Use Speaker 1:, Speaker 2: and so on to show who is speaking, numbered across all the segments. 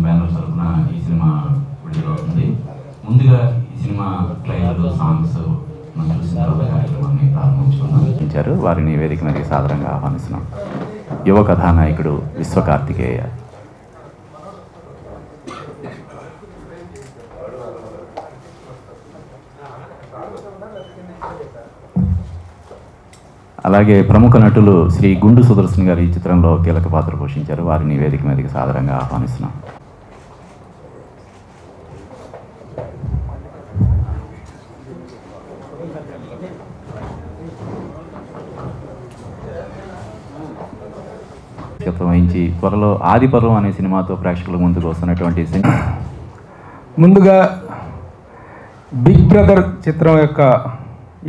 Speaker 1: Banner తరఫున ఈ cinema విడుదలవుతుంది. ముందుగా ఈ సినిమా ట్రైలర్ సాంగ్స్ మనం చూసిన తర్వాత కార్యక్రమాన్ని ప్రారంభించారు. వారిని వేదిక మీద సాదరంగా ఆహ్వానిస్తున్నాం. యువ కథానాయకుడు విశ్వకార్తికేయ. అలాగే ప్రముఖ నటులు శ్రీ గుండు సుదర్శన్ గారు ఈ చిత్రంలో కీలక పాత్ర పోషించారు. వారిని వేదిక మీదకి సాదరంగా ఆహ్వానిస్తున్నాం. వహించి త్వరలో ఆదిపర్వం అనే సినిమాతో ప్రేక్షకుల ముందుకు వస్తున్నటువంటి సినిమా.
Speaker 2: ముందుగా బిగ్ బ్రదర్ చిత్రం యొక్క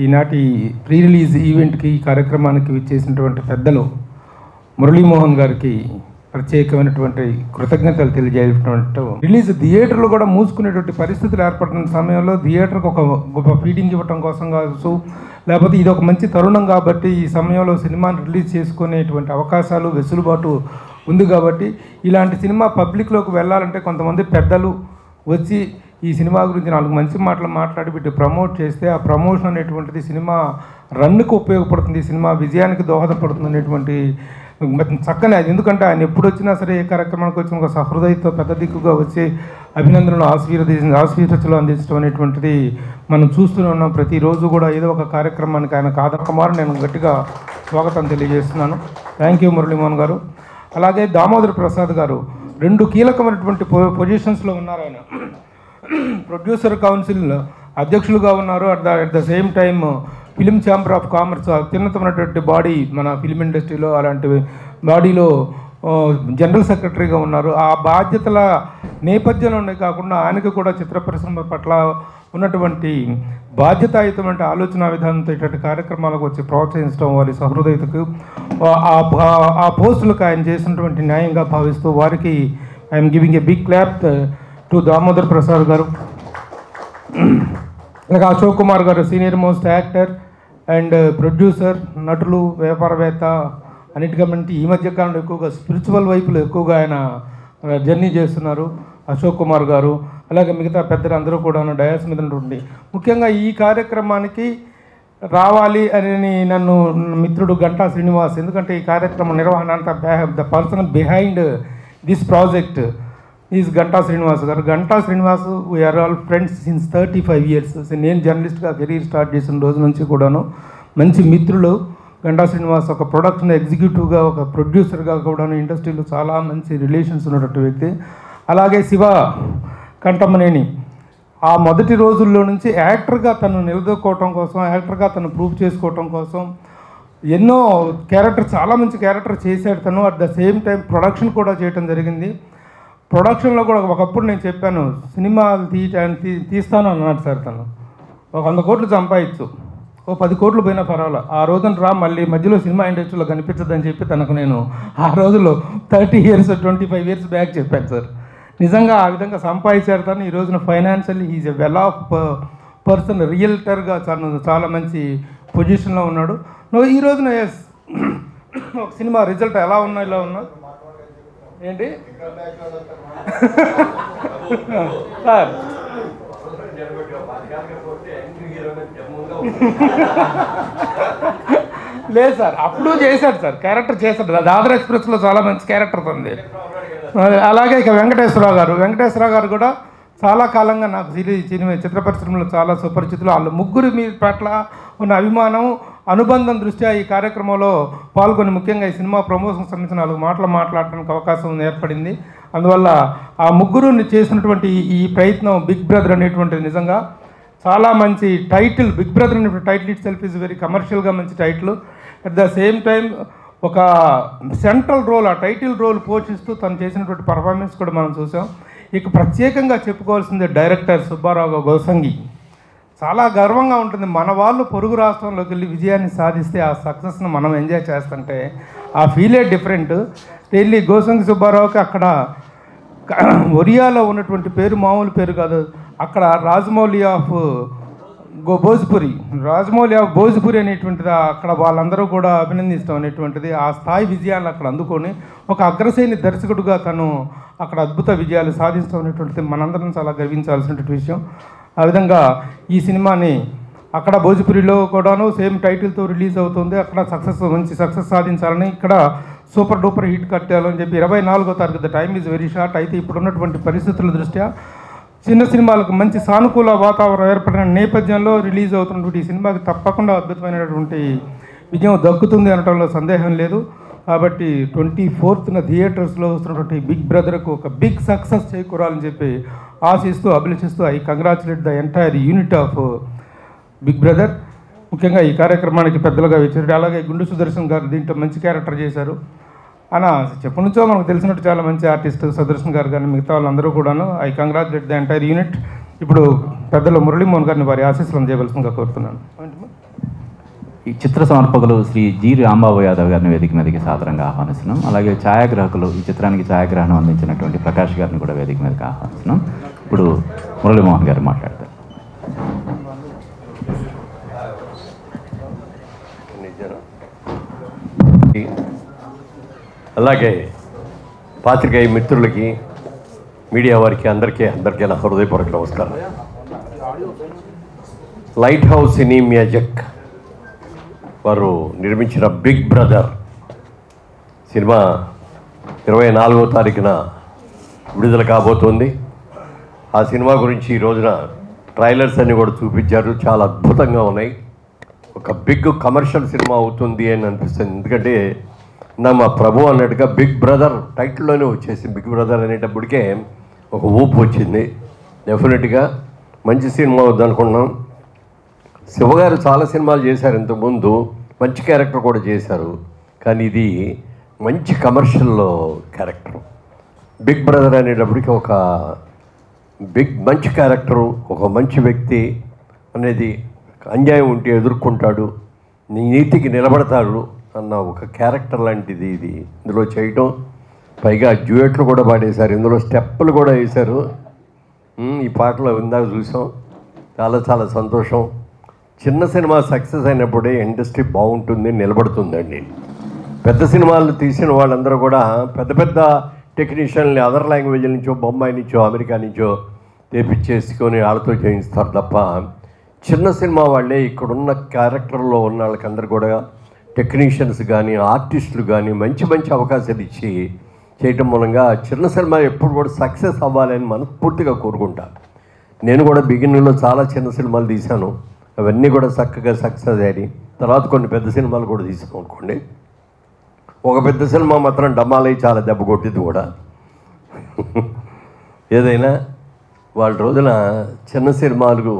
Speaker 2: ఈనాటి ప్రీ రిలీజ్ ఈవెంట్కి ఈ కార్యక్రమానికి విచ్చేసినటువంటి పెద్దలు మురళీమోహన్ గారికి ప్రత్యేకమైనటువంటి కృతజ్ఞతలు తెలియజేయటం. రిలీజ్ థియేటర్లు కూడా మూసుకునేటువంటి పరిస్థితులు ఏర్పడిన సమయంలో థియేటర్కి ఒక గొప్ప ఫీడింగ్ ఇవ్వటం కోసం కావచ్చు, లేకపోతే ఇది ఒక మంచి తరుణం కాబట్టి ఈ సమయంలో సినిమాని రిలీజ్ చేసుకునేటువంటి అవకాశాలు వెసులుబాటు ఉంది కాబట్టి ఇలాంటి సినిమా పబ్లిక్లోకి వెళ్ళాలంటే కొంతమంది పెద్దలు వచ్చి ఈ సినిమా గురించి 4 మంచి మాటలు మాట్లాడి పెట్టి ప్రమోట్ చేస్తే ఆ ప్రమోషన్ అనేటువంటిది సినిమా రన్నుకు ఉపయోగపడుతుంది, సినిమా విజయానికి దోహదపడుతుంది అనేటువంటి చక్కని అది. ఎందుకంటే ఆయన ఎప్పుడు వచ్చినా సరే ఏ కార్యక్రమానికి వచ్చిన ఒక సహృదయతో పెద్ద దిక్కుగా వచ్చి అభినందనలు ఆశీర్వచనలు అందించడం అనేటువంటిది మనం చూస్తూనే ఉన్నాం. ప్రతిరోజు కూడా ఏదో ఒక కార్యక్రమానికి ఆయన కాదకుమారు నేను గట్టిగా స్వాగతం తెలియజేస్తున్నాను. థ్యాంక్ యూ మురళీమోహన్ గారు. అలాగే దామోదర్ ప్రసాద్ గారు 2 కీలకమైనటువంటి పొజిషన్స్లో ఉన్నారు. ఆయన ప్రొడ్యూసర్ కౌన్సిల్ అధ్యక్షులుగా ఉన్నారు. At the same time film chamber of commerce అత్యున్నతమైనటువంటి బాడీ మన ఫిలిం ఇండస్ట్రీలో, అలాంటి బాడీలో జనరల్ సెక్రటరీగా ఉన్నారు. ఆ బాధ్యతల నేపథ్యంలోనే కాకుండా ఆయనకు కూడా చిత్ర పరిశ్రమ పట్ల ఉన్నటువంటి బాధ్యతాయుతమైన ఆలోచన విధానంతో ఇటువంటి కార్యక్రమాలకు వచ్చి ప్రోత్సహించడం వారి సహృదయతకు ఆ పోస్టులకు ఆయన చేసినటువంటి న్యాయంగా భావిస్తూ వారికి I'm giving a big clap to Damodar Prasad garu. అలాగే Ashok Kumar garu senior most actor and producer, నటులు, వ్యాపారవేత్త, అన్నిటికంటే ఈ మధ్యకాలంలో ఎక్కువగా స్పిరిచువల్ వైపులో ఎక్కువగా ఆయన జర్నీ చేస్తున్నారు అశోక్ కుమార్ గారు. అలాగే మిగతా పెద్దలు అందరూ కూడా డయాస్ మీద ఉండి ముఖ్యంగా ఈ కార్యక్రమానికి రావాలి అని నన్ను మిత్రుడు గంటా శ్రీనివాస్, ఎందుకంటే ఈ కార్యక్రమం నిర్వహణ అంతా the person behind this project is Ganta Srinivas garu. Ganta Srinivas we're all friends since 35 years. నేను జర్నలిస్ట్గా కెరీర్ స్టార్ట్ చేసిన రోజు నుంచి కూడాను మంచి మిత్రులు. గంటా శ్రీనివాస్ ఒక ప్రొడక్షన్ ఎగ్జిక్యూటివ్గా, ఒక ప్రొడ్యూసర్గా కూడాను ఇండస్ట్రీలో చాలా మంచి రిలేషన్స్ ఉన్నటువంటి వ్యక్తి. అలాగే శివ కంఠమనేని ఆ మొదటి రోజుల్లో నుంచి యాక్టర్గా తను నిలదొక్కోవటం కోసం, యాక్టర్గా తను ప్రూవ్ చేసుకోవటం కోసం ఎన్నో చాలా మంచి క్యారెక్టర్ చేశాడు తను. At the same time production కూడా చేయటం జరిగింది. ప్రొడక్షన్లో కూడా ఒకప్పుడు నేను చెప్పాను సినిమాలు తీస్తాను అన్నాడు సార్. తను ఒక 100 కోట్లు సంపాదించు, ఓ 10 కోట్లు పోయినా పర్వాలేదు, ఆ రోజున రా మళ్ళీ మధ్యలో సినిమా ఇండస్ట్రీలో కనిపించదని చెప్పి తనకు నేను ఆ రోజుల్లో 30 years 25 years బ్యాక్ చెప్పాను సార్. నిజంగా ఆ విధంగా సంపాదించారు తను. ఈ రోజున financially is a well off person, రియల్టర్గా చాలా మంచి పొజిషన్లో ఉన్నాడు. ఈ రోజున ఒక సినిమా రిజల్ట్ ఎలా ఉన్నా ఇలా ఉన్నా ఏంటి సార్ లేదు సార్, అప్పుడు చేశాడు సార్, క్యారెక్టర్ చేశాడు. దాదర్ ఎక్స్ప్రెస్లో చాలా మంచి క్యారెక్టర్ ఉంది. అలాగే ఇక వెంకటేశ్వరరావు గారు కూడా చాలా కాలంగా నాకు చిత్ర పరిశ్రమలో చాలా సుపరిచితులు. వాళ్ళు ముగ్గురు మీ పట్ల ఉన్న అభిమానం, అనుబంధం దృష్ట్యా ఈ కార్యక్రమంలో పాల్గొని ముఖ్యంగా ఈ సినిమా ప్రమోషన్ సంబంధించిన 4 మాటలు మాట్లాడడానికి అవకాశం ఏర్పడింది. అందువల్ల ఆ ముగ్గురు చేసినటువంటి ఈ ప్రయత్నం బిగ్ బ్రదర్ అనేటువంటిది నిజంగా చాలా మంచి టైటిల్. బిగ్ బ్రదర్ అనేటువంటి title it self is very కమర్షియల్గా మంచి title. At the same time ఒక సెంట్రల్ రోల్, ఆ టైటిల్ రోల్ పోషిస్తూ తను చేసినటువంటి పర్ఫార్మెన్స్ కూడా మనం చూసాం. ఇక ప్రత్యేకంగా చెప్పుకోవాల్సింది డైరెక్టర్ సుబ్బారావు గోసంగి. చాలా గర్వంగా ఉంటుంది మన వాళ్ళు పొరుగు రాష్ట్రంలోకి వెళ్ళి విజయాన్ని సాధిస్తే ఆ సక్సెస్ను మనం ఎంజాయ్ చేస్తుంటే ఆ ఫీలే డిఫరెంట్. వెళ్ళి గోసంగి సుబ్బారావుకి అక్కడ ఒరియాలో ఉన్నటువంటి పేరు మామూలు పేరు కాదు. అక్కడ రాజమౌళి ఆఫ్ భోజ్పురి, రాజమౌళి ఆఫ్ భోజ్పురి అనేటువంటిది అక్కడ వాళ్ళందరూ కూడా అభినందిస్తాం అనేటువంటిది ఆ స్థాయి విజయాలు అక్కడ అందుకొని ఒక అగ్రశ్రేణి దర్శకుడుగా తను అక్కడ అద్భుత విజయాలు సాధిస్తాం అనేటువంటిది మనందరం చాలా గర్వించాల్సినటువంటి విషయం. ఆ విధంగా ఈ సినిమాని అక్కడ భోజ్పురిలో కూడాను సేమ్ టైటిల్తో రిలీజ్ అవుతుంది. అక్కడ మంచి సక్సెస్ సాధించాలని, ఇక్కడ సూపర్ డూపర్ హిట్ కట్టాలని చెప్పి 24వ తారీఖు. The time is very short. అయితే ఇప్పుడున్నటువంటి పరిస్థితుల దృష్ట్యా చిన్న సినిమాలకు మంచి సానుకూల వాతావరణం ఏర్పడిన నేపథ్యంలో రిలీజ్ అవుతున్నటువంటి ఈ సినిమాకి తప్పకుండా అద్భుతమైనటువంటి విజయం దక్కుతుంది అనడంలో సందేహం లేదు. కాబట్టి 24న థియేటర్స్లో వస్తున్నటువంటి బిగ్ బ్రదర్కు ఒక బిగ్ సక్సెస్ చేకూరాలని చెప్పి ఆశిస్తూ అభిలషిస్తూ I congratulate the entire unit of Big Brother. ముఖ్యంగా ఈ కార్యక్రమానికి పెద్దలుగా వచ్చారు. అలాగే గుండు సుదర్శన్ గారు దీంట్లో మంచి క్యారెక్టర్ చేశారు. అన్న చెప్పు నుంచో మనకు తెలిసినట్టు చాలా మంచి ఆర్టిస్ట్ సుదర్శన్ గారు కానీ మిగతా వాళ్ళందరూ కూడాను I congratulate the entire unit. ఇప్పుడు పెద్దలు మురళీమోహన్ గారిని వారి ఆశీస్సులను చేయవలసిందిగా కోరుతున్నాను.
Speaker 1: ఈ చిత్ర సమర్పకులు శ్రీ జి రాంబాబు యాదవ్ గారిని వేదిక మీదకి సాదరంగా ఆహ్వానిస్తున్నాం. అలాగే ఛాయాగ్రాహకులు ఈ చిత్రానికి ఛాయాగ్రహణం అందించినటువంటి ప్రకాష్ గారిని కూడా వేదిక మీదకి ఆహ్వానిస్తున్నాం. ఇప్పుడు మురళీమోహన్ గారు మాట్లాడతారు.
Speaker 3: అలాగే పాత్రికేయ మిత్రులకి, మీడియా వారికి అందరికీ నా హృదయపూర్వక నమస్కారం. లైట్ హౌస్ సినీ మ్యాజిక్ వారు నిర్మించిన బిగ్ బ్రదర్ సినిమా 24వ తారీఖున విడుదల కాబోతోంది. ఆ సినిమా గురించి ఈ రోజున ట్రైలర్స్ అన్నీ కూడా చూపించారు. చాలా అద్భుతంగా ఉన్నాయి. ఒక బిగ్ కమర్షియల్ సినిమా అవుతుంది అని అనిపిస్తుంది. ఎందుకంటే మా ప్రభు అన్నట్టుగా బిగ్ బ్రదర్ టైటిల్లోనే వచ్చేసింది. బిగ్ బ్రదర్ అనేటప్పటికే ఒక ఊపు వచ్చింది. డెఫినెట్గా మంచి సినిమా వద్దనుకున్నాం. శివగారు చాలా సినిమాలు చేశారు ఇంతకుముందు, మంచి క్యారెక్టర్ కూడా చేశారు. కానీ ఇది మంచి కమర్షియల్ క్యారెక్టర్. బిగ్ బ్రదర్ అనేటప్పటికి ఒక మంచి క్యారెక్టరు, ఒక మంచి వ్యక్తి అనేది అన్యాయం ఉంటే ఎదుర్కొంటాడు, నీతికి నిలబడతాడు అన్న ఒక క్యారెక్టర్ లాంటిది ఇది ఇందులో చేయటం. పైగా డ్యూయెట్లు కూడా పాడేశారు, ఇందులో స్టెప్పులు కూడా వేశారు. ఈ పాటలో ఇందాక చూసాం. చాలా చాలా సంతోషం. చిన్న సినిమా సక్సెస్ అయినప్పుడే ఇండస్ట్రీ బాగుంటుంది, నిలబడుతుందండి. పెద్ద సినిమాలు తీసిన వాళ్ళందరూ కూడా పెద్ద పెద్ద టెక్నీషియన్ని అదర్ లాంగ్వేజ్ల నుంచో, బొంబాయి నుంచో, అమెరికా నుంచో తెప్పించేసుకొని వాళ్ళతో చేయిస్తారు తప్ప చిన్న సినిమా వాళ్ళే ఇక్కడున్న క్యారెక్టర్లో ఉన్న వాళ్ళకందరూ కూడా టెక్నీషియన్స్ కానీ, ఆర్టిస్టులు కానీ మంచి మంచి అవకాశాలు ఇచ్చి చేయటం మూలంగా చిన్న సినిమా ఎప్పుడు కూడా సక్సెస్ అవ్వాలని మనస్ఫూర్తిగా కోరుకుంటా. నేను కూడా బిగినింగ్లో చాలా చిన్న సినిమాలు తీశాను. అవన్నీ కూడా చక్కగా సక్సెస్ అయ్యి తర్వాత కొన్ని పెద్ద సినిమాలు కూడా తీసాం అనుకోండి. ఒక పెద్ద సినిమా మాత్రం డమ్మాలై చాలా దెబ్బ కొట్టింది కూడా. ఏదైనా వాళ్ళ రోజున చిన్న సినిమాలు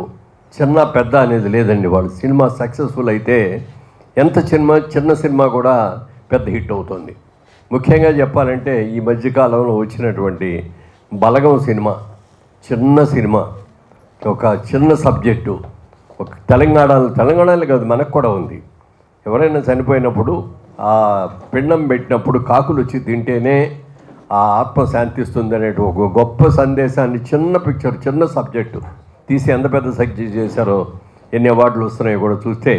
Speaker 3: చిన్న పెద్ద అనేది లేదండి. వాళ్ళు సినిమా సక్సెస్ఫుల్ అయితే ఎంత చిన్న సినిమా కూడా పెద్ద హిట్ అవుతుంది. ముఖ్యంగా చెప్పాలంటే ఈ మధ్యకాలంలో వచ్చినటువంటి బలగం సినిమా, చిన్న సినిమా, ఒక చిన్న సబ్జెక్టు, ఒక తెలంగాణలో కాదు మనకు కూడా ఉంది. ఎవరైనా చనిపోయినప్పుడు ఆ పిండం పెట్టినప్పుడు కాకులు వచ్చి తింటేనే ఆ ఆత్మ శాంతిస్తుంది అనేటు ఒక గొప్ప సందేశాన్ని చిన్న పిక్చర్, చిన్న సబ్జెక్టు తీసి ఎంత పెద్ద సక్సెస్ చేశారో, ఎన్ని అవార్డులు వస్తున్నాయో కూడా చూస్తే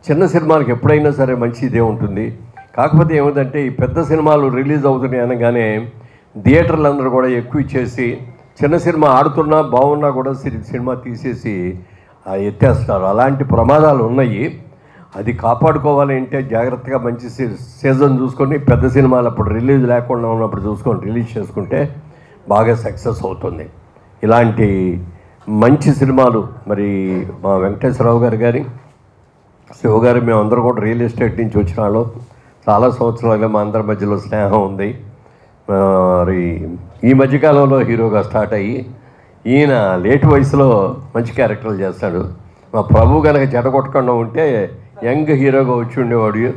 Speaker 3: చిన్న సినిమాలకు ఎప్పుడైనా సరే మంచి ఇదే ఉంటుంది. కాకపోతే ఏమిటంటే ఈ పెద్ద సినిమాలు రిలీజ్ అవుతున్నాయి అనగానే థియేటర్లు అందరూ కూడా ఎక్కువ ఇచ్చేసి చిన్న సినిమా ఆడుతున్నా బాగున్నా కూడా సినిమా తీసేసి ఎత్తేస్తారు. అలాంటి ప్రమాదాలు ఉన్నాయి. అది కాపాడుకోవాలి అంటే జాగ్రత్తగా మంచి సీజన్ చూసుకొని పెద్ద సినిమాలు అప్పుడు రిలీజ్ లేకుండా ఉన్నప్పుడు చూసుకొని రిలీజ్ చేసుకుంటే బాగా సక్సెస్ అవుతుంది. ఇలాంటి మంచి సినిమాలు మరి మా వెంకటేశ్వరరావు గారు కానీ, శివగారు, మేమందరం కూడా రియల్ ఎస్టేట్ నుంచి వచ్చిన వాళ్ళు. చాలా సంవత్సరాలుగా మా అందరి మధ్యలో స్నేహం ఉంది. మరి ఈ మధ్యకాలంలో హీరోగా స్టార్ట్ అయ్యి ఈయన లేట్ వయసులో మంచి క్యారెక్టర్లు చేస్తాడు. మా ప్రభు కనుక చెడగొట్టకుండా ఉంటే యంగ్ హీరోగా వచ్చి ఉండేవాడు.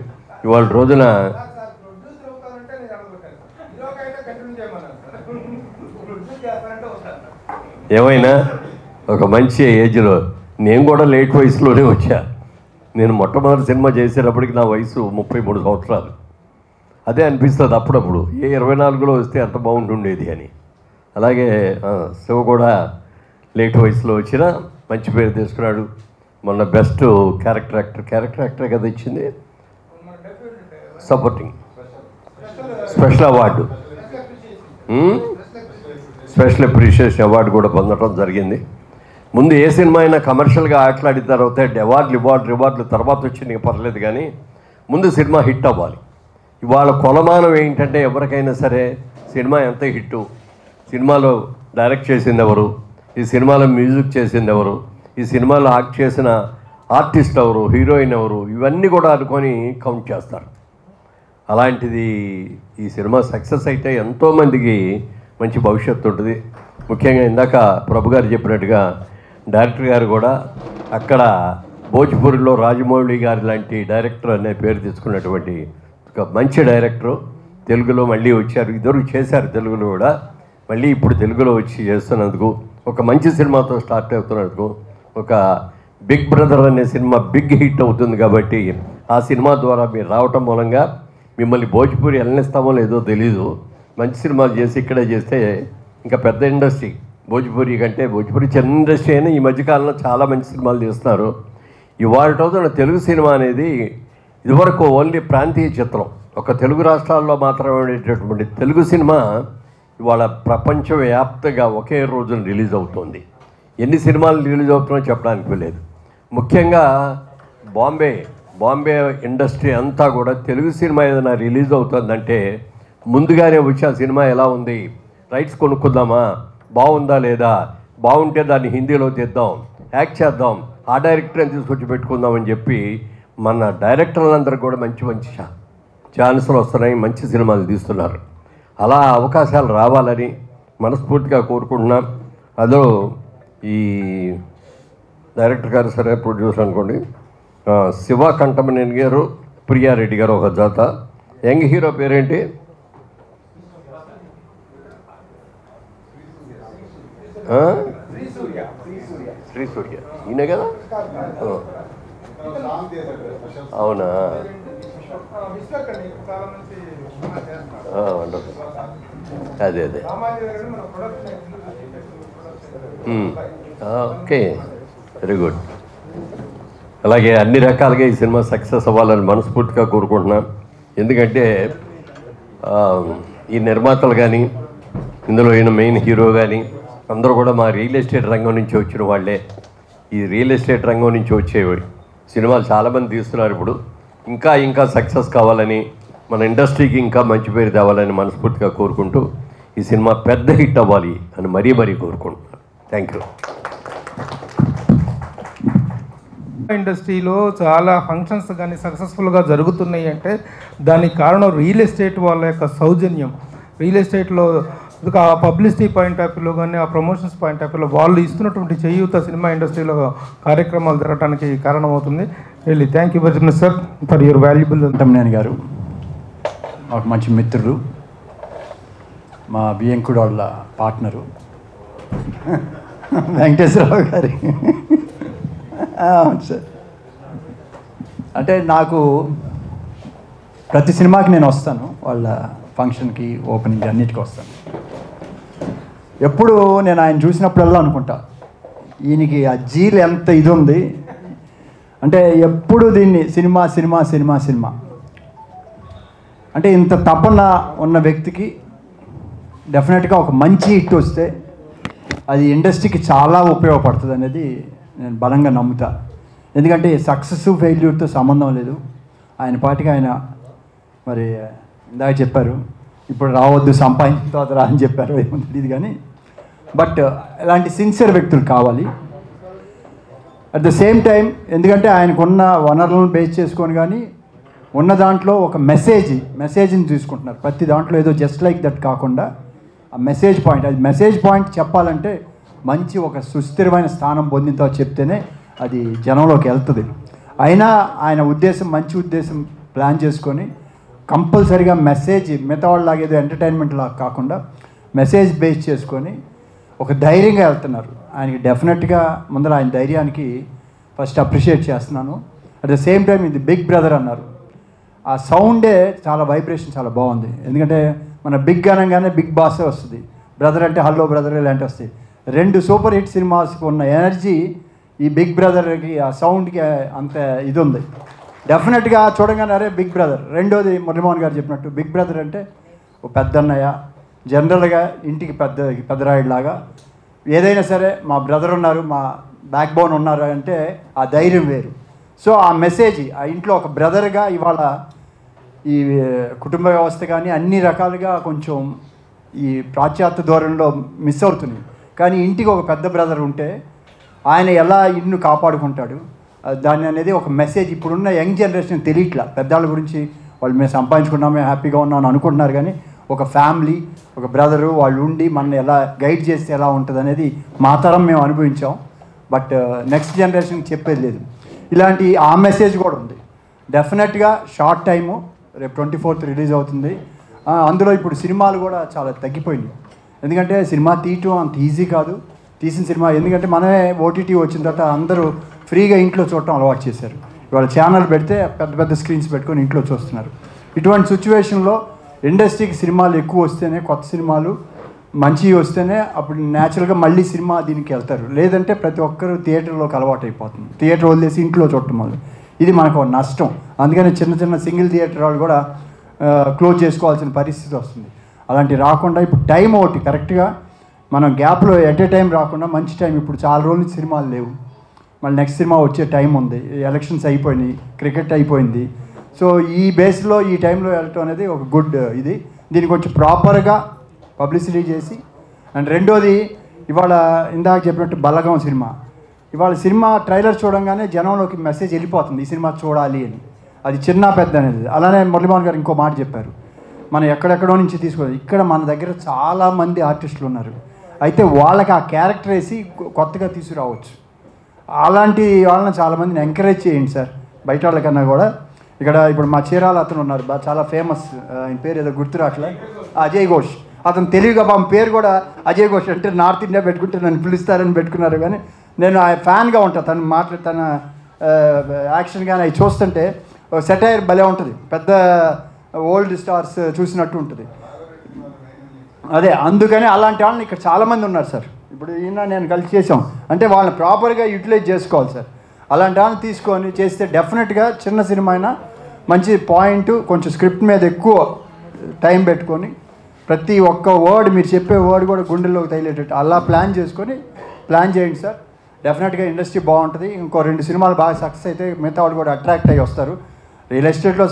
Speaker 3: ఇవాళ రోజున ఏమైనా ఒక మంచి ఏజ్లో, నేను కూడా లేట్ వయసులోనే వచ్చా. నేను మొట్టమొదటి సినిమా చేసేటప్పటికి నా వయసు 33 సంవత్సరాలు. అదే అనిపిస్తుంది అప్పుడప్పుడు, 24లో వస్తే అంత బాగుంటుండేది అని. అలాగే శివ కూడా లేట్ వయసులో వచ్చినా మంచి పేరు తెచ్చుకున్నాడు. మొన్న బెస్ట్ క్యారెక్టర్ యాక్టర్ కదా ఇచ్చింది, supporting special award, special appreciation award కూడా పొందడం జరిగింది. ముందు ఏ సినిమా అయినా కమర్షియల్గా ఆటలాడిన తర్వాత రివార్డులు తర్వాత వచ్చింది పర్లేదు, కానీ ముందు సినిమా హిట్ అవ్వాలి. ఇవాళ కొలమానం ఏంటంటే ఎవరికైనా సరే సినిమా ఎంత హిట్టు, సినిమాలో డైరెక్ట్ చేసింది ఎవరు, ఈ సినిమాలో మ్యూజిక్ చేసింది ఎవరు, ఈ సినిమాలో యాక్ట్ చేసిన ఆర్టిస్ట్ ఎవరు, హీరోయిన్ ఎవరు, ఇవన్నీ కూడా అనుకొని కౌంట్ చేస్తారు. అలాంటిది ఈ సినిమా సక్సెస్ అయితే ఎంతోమందికి మంచి భవిష్యత్తు ఉంటుంది. ముఖ్యంగా ఇందాక ప్రభు గారు చెప్పినట్టుగా డైరెక్టర్ గారు కూడా అక్కడ భోజ్పూరిలో రాజమౌళి గారి లాంటి డైరెక్టర్ అనే పేరు తీసుకున్నటువంటి ఒక మంచి డైరెక్టరు తెలుగులో మళ్ళీ వచ్చారు. ఇద్దరు చేశారు తెలుగులో కూడా, మళ్ళీ ఇప్పుడు తెలుగులో వచ్చి చేస్తున్నందుకు, ఒక మంచి సినిమాతో స్టార్ట్ అవుతున్నందుకు, ఒక బిగ్ బ్రదర్ అనే సినిమా బిగ్ హిట్ అవుతుంది కాబట్టి ఆ సినిమా ద్వారా మీరు రావటం మూలంగా మిమ్మల్ని భోజ్పూరి వెళ్ళనిస్తామో లేదో తెలీదు. మంచి సినిమాలు చేసి ఇక్కడే చేస్తే ఇంకా పెద్ద ఇండస్ట్రీ భోజ్పూరి కంటే, భోజ్పూరి చిన్న ఇండస్ట్రీ అయినా ఈ మధ్యకాలంలో చాలా మంచి సినిమాలు చేస్తున్నారు. ఇవాళ రోజున తెలుగు సినిమా అనేది ఇదివరకు ఓన్లీ ప్రాంతీయ చిత్రం, ఒక తెలుగు రాష్ట్రాల్లో మాత్రమే ఉండేటటువంటి తెలుగు సినిమా ఇవాళ ప్రపంచవ్యాప్తంగా ఒకే రోజున రిలీజ్ అవుతుంది. ఎన్ని సినిమాలు రిలీజ్ అవుతున్నాయో చెప్పడానికి లేదు. ముఖ్యంగా బాంబే ఇండస్ట్రీ అంతా కూడా తెలుగు సినిమా ఏదైనా రిలీజ్ అవుతుందంటే ముందుగానే వచ్చి ఆ సినిమా ఎలా ఉంది, రైట్స్ కొనుక్కుందామా, బాగుందా లేదా, బాగుంటే దాన్ని హిందీలో తీద్దాం, యాక్ట్ చేద్దాం, ఆ డైరెక్టర్ని తీసుకొచ్చి పెట్టుకుందామని చెప్పి మన డైరెక్టర్లందరూ కూడా మంచి మంచి ఛాన్సులు వస్తున్నాయి, మంచి సినిమాలు తీస్తున్నారు. అలా అవకాశాలు రావాలని మనస్ఫూర్తిగా కోరుకుంటున్నాం. అదో ఈ డైరెక్టర్ గారు సరే, ప్రొడ్యూసర్ అనుకోండి, శివ కంఠమనేని గారు, ప్రియారెడ్డి గారు ఒక జత. యంగ్ హీరో పేరేంటి? శ్రీ సూర్య, ఈయనే కదా? అవునా? అదే ఓకే, వెరీ గుడ్. అలాగే అన్ని రకాలుగా ఈ సినిమా సక్సెస్ అవ్వాలని మనస్ఫూర్తిగా కోరుకుంటున్నాను. ఎందుకంటే ఈ నిర్మాతలు కానీ, ఇందులో ఈయన మెయిన్ హీరో కానీ అందరూ కూడా మా రియల్ ఎస్టేట్ రంగం నుంచి వచ్చిన వాళ్ళే. ఈ రియల్ ఎస్టేట్ రంగం నుంచి వచ్చేవాడు సినిమాలు చాలామంది తీస్తున్నారు. ఇప్పుడు ఇంకా సక్సెస్ కావాలని, మన ఇండస్ట్రీకి ఇంకా మంచి పేరు తేవాలని మనస్ఫూర్తిగా కోరుకుంటూ ఈ సినిమా పెద్ద హిట్ అవ్వాలి అని మరీ కోరుకుంటున్నాను. Thank you.
Speaker 2: ఇండస్ట్రీలో చాలా ఫంక్షన్స్ కానీ సక్సెస్ఫుల్గా జరుగుతున్నాయి అంటే దానికి కారణం రియల్ ఎస్టేట్ వాళ్ళ యొక్క సౌజన్యం. రియల్ ఎస్టేట్లో ఆ పబ్లిసిటీ పాయింట్ ఆఫ్ వ్యూలో కానీ, ఆ ప్రమోషన్స్ పాయింట్ ఆఫ్ వ్యూలో వాళ్ళు ఇస్తున్నటువంటి చేయూత సినిమా ఇండస్ట్రీలో కార్యక్రమాలు జరగడానికి కారణమవుతుంది. Really thank you very much sir for your valuable.
Speaker 4: Kantamaneni గారు ఒక మంచి మిత్రుడు, మా బియ్యంకుడు వాళ్ళ పార్ట్నరు వెంకటేశ్వరరావు గారి. అవును సార్, అంటే నాకు ప్రతి సినిమాకి నేను వస్తాను, వాళ్ళ ఫంక్షన్కి, ఓపెనింగ్కి, అన్నిటికీ వస్తాను. ఎప్పుడు నేను ఆయన చూసినప్పుడల్లా అనుకుంటా, ఈయనకి ఆ జీలు ఎంత ఇది ఉంది అంటే ఎప్పుడు దీన్ని సినిమా సినిమా సినిమా సినిమా అంటే ఇంత తపన ఉన్న వ్యక్తికి డెఫినెట్గా ఒక మంచి హిట్ వస్తే అది ఇండస్ట్రీకి చాలా ఉపయోగపడుతుంది అనేది నేను బలంగా నమ్ముతా. ఎందుకంటే సక్సెస్ ఫెయిల్యూర్తో సంబంధం లేదు. ఆయన పాటికి ఆయన మరి ఇందాక చెప్పారు, ఇప్పుడు రావద్దు సంపాదించిన తర్వాత రా అని చెప్పారు, ఏమో తెలియదు కానీ, బట్ ఇలాంటి సిన్సియర్ వ్యక్తులు కావాలి. అట్ ద సేమ్ టైం ఎందుకంటే ఆయనకున్న వనరులను బేస్ చేసుకొని కానీ ఉన్న దాంట్లో ఒక మెసేజ్ని తీసుకుంటున్నారు. ప్రతి దాంట్లో ఏదో జస్ట్ లైక్ దట్ కాకుండా ఆ మెసేజ్ పాయింట్, అది మెసేజ్ పాయింట్ చెప్పాలంటే మంచి ఒక సుస్థిరమైన స్థానం పొందిన తర్వాత చెప్తేనే అది జనంలోకి వెళ్తుంది. అయినా ఆయన ఉద్దేశం మంచి ఉద్దేశం ప్లాన్ చేసుకొని కంపల్సరీగా మెసేజ్ మిగతా వాళ్ళలాగా ఏదో ఎంటర్టైన్మెంట్ లాగా కాకుండా మెసేజ్ బేస్ చేసుకొని ఒక ధైర్యంగా వెళ్తున్నారు. ఆయనకి డెఫినెట్గా ముందర ఆయన ధైర్యానికి ఫస్ట్ అప్రిషియేట్ చేస్తున్నాను. అట్ ద సేమ్ టైం ఇది బిగ్ బ్రదర్ అన్నారు, ఆ సౌండే చాలా వైబ్రేషన్ చాలా బాగుంది. ఎందుకంటే మన బిగ్ అనగానే బిగ్ బాసే వస్తుంది, బ్రదర్ అంటే హలో బ్రదర్ ఇలాంటి వస్తాయి. 2 సూపర్ హిట్ సినిమాస్కి ఉన్న ఎనర్జీ ఈ బిగ్ బ్రదర్కి ఆ సౌండ్కి అంత ఇది ఉంది. డెఫినెట్గా చూడగానే అరే బిగ్ బ్రదర్. రెండోది మురళీమోహన్ గారు చెప్పినట్టు బిగ్ బ్రదర్ అంటే ఓ పెద్దన్నయ్య, జనరల్గా ఇంటికి పెద్దరాయుడులాగా. ఏదైనా సరే మా బ్రదర్ ఉన్నారు, మా బ్యాక్ బోన్ ఉన్నారు అంటే ఆ ధైర్యం వేరు. సో ఆ మెసేజ్ ఆ ఇంట్లో ఒక బ్రదర్గా ఇవాళ ఈ కుటుంబ వ్యవస్థ కానీ అన్ని రకాలుగా కొంచెం ఈ పాశ్చాత్య ధోరణిలో మిస్ అవుతుంది. కానీ ఇంటికి ఒక పెద్ద బ్రదర్ ఉంటే ఆయన ఎలా ఇన్ను కాపాడుకుంటాడు దాన్ని అనేది ఒక మెసేజ్. ఇప్పుడున్న యంగ్ జనరేషన్ తెలియట్లా. పెద్దవాళ్ళ గురించి వాళ్ళు మేము సంపాదించుకున్నాం, మేము హ్యాపీగా ఉన్నాం అనుకుంటున్నారు. కానీ ఒక ఫ్యామిలీ, ఒక బ్రదరు వాళ్ళు ఉండి మనల్ని ఎలా గైడ్ చేస్తే ఎలా ఉంటుంది అనేది మా తరం మేము అనుభవించాం. బట్ నెక్స్ట్ జనరేషన్కి చెప్పేది లేదు. ఇలాంటి ఆ మెసేజ్ కూడా ఉంది. డెఫినెట్గా షార్ట్ టైము, రేపు 24th రిలీజ్ అవుతుంది. అందులో ఇప్పుడు సినిమాలు కూడా చాలా తగ్గిపోయినాయి. ఎందుకంటే సినిమా తీయటం అంత ఈజీ కాదు. తీసిన సినిమా ఎందుకంటే మనమే ఓటీటీ వచ్చిన తర్వాత అందరూ ఫ్రీగా ఇంట్లో చూడటం అలవాటు చేశారు. ఇవాళ ఛానల్ పెడితే పెద్ద పెద్ద స్క్రీన్స్ పెట్టుకొని ఇంట్లో చూస్తున్నారు. ఇటువంటి సిచ్యువేషన్లో ఇండస్ట్రీకి సినిమాలు ఎక్కువ వస్తేనే, కొత్త సినిమాలు మంచివి వస్తేనే అప్పుడు న్యాచురల్గా మళ్ళీ సినిమా దీనికి వెళ్తారు. లేదంటే ప్రతి ఒక్కరు థియేటర్లోకి అలవాటు అయిపోతుంది. థియేటర్ వదిలేసి ఇంట్లో చూడటం వల్ల ఇది మనకు నష్టం. అందుకని చిన్న చిన్న సింగిల్ థియేటర్ వాళ్ళు కూడా క్లోజ్ చేసుకోవాల్సిన పరిస్థితి వస్తుంది. అలాంటి రాకుండా ఇప్పుడు టైం ఒకటి కరెక్ట్గా మనం గ్యాప్లో ఎట్ ఏ టైం రాకుండా మంచి టైం. ఇప్పుడు చాలా రోజుల నుంచి సినిమాలు లేవు, మళ్ళీ నెక్స్ట్ సినిమా వచ్చే టైం ఉంది. ఎలక్షన్స్ అయిపోయినాయి, క్రికెట్ అయిపోయింది. సో ఈ బేస్లో ఈ టైంలో వెళ్ళటం అనేది ఒక గుడ్ ఇది. దీన్ని కొంచెం ప్రాపర్గా పబ్లిసిటీ చేసి. అండ్ రెండోది ఇవాళ ఇందాక చెప్పినట్టు బలగం సినిమా, ఇవాళ సినిమా ట్రైలర్ చూడంగానే జనంలోకి మెసేజ్ వెళ్ళిపోతుంది ఈ సినిమా చూడాలి అని. అది చిన్న పెద్ద అనేది. అలానే మురళీమోహన్ గారు ఇంకో మాట చెప్పారు, మనం ఎక్కడెక్కడో నుంచి తీసుకోవాలి. ఇక్కడ మన దగ్గర చాలామంది ఆర్టిస్టులు ఉన్నారు. అయితే వాళ్ళకి ఆ క్యారెక్టర్ వేసి కొత్తగా తీసుకురావచ్చు. అలాంటి వాళ్ళని చాలామందిని ఎంకరేజ్ చేయండి సార్, బయట వాళ్ళకన్నా కూడా. ఇక్కడ ఇప్పుడు మా చీరాల అతను ఉన్నారు, చాలా ఫేమస్, ఆయన పేరు ఏదో గుర్తురాట్లే, అజయ్ ఘోష్. అతను తెలివిగా మా పేరు కూడా అజయ్ ఘోష్ అంటే నార్త్ ఇండియా పెట్టుకుంటే నన్ను పిలుస్తారని పెట్టుకున్నారు. కానీ నేను ఆ ఫ్యాన్గా ఉంటాను. తను తన యాక్షన్ కానీ అవి చూస్తుంటే సెటైర్ భలే ఉంటుంది, పెద్ద ఓల్డ్ స్టార్స్ చూసినట్టు ఉంటుంది. అదే అందుకని అలాంటి వాళ్ళని ఇక్కడ చాలామంది ఉన్నారు సార్. ఇప్పుడు ఈయన నేను కలిసి చేసాం అంటే వాళ్ళని ప్రాపర్గా యూటిలైజ్ చేసుకోవాలి సార్. అలాంటి వాళ్ళని తీసుకొని చేస్తే డెఫినెట్గా చిన్న సినిమా అయినా మంచి పాయింట్, కొంచెం స్క్రిప్ట్ మీద ఎక్కువ టైం పెట్టుకొని ప్రతి ఒక్క వర్డ్ మీరు చెప్పే వర్డ్ కూడా గుండెల్లోకి తగిలేటట్టు అలా ప్లాన్ చేయండి సార్. డెఫినెట్గా ఇండస్ట్రీ బాగుంటుంది. ఇంకో 2 సినిమాలు బాగా సక్సెస్ అయితే మిగతా వాళ్ళు కూడా అట్రాక్ట్ అయ్యి వస్తారు. రియల్ ఎస్టేట్లో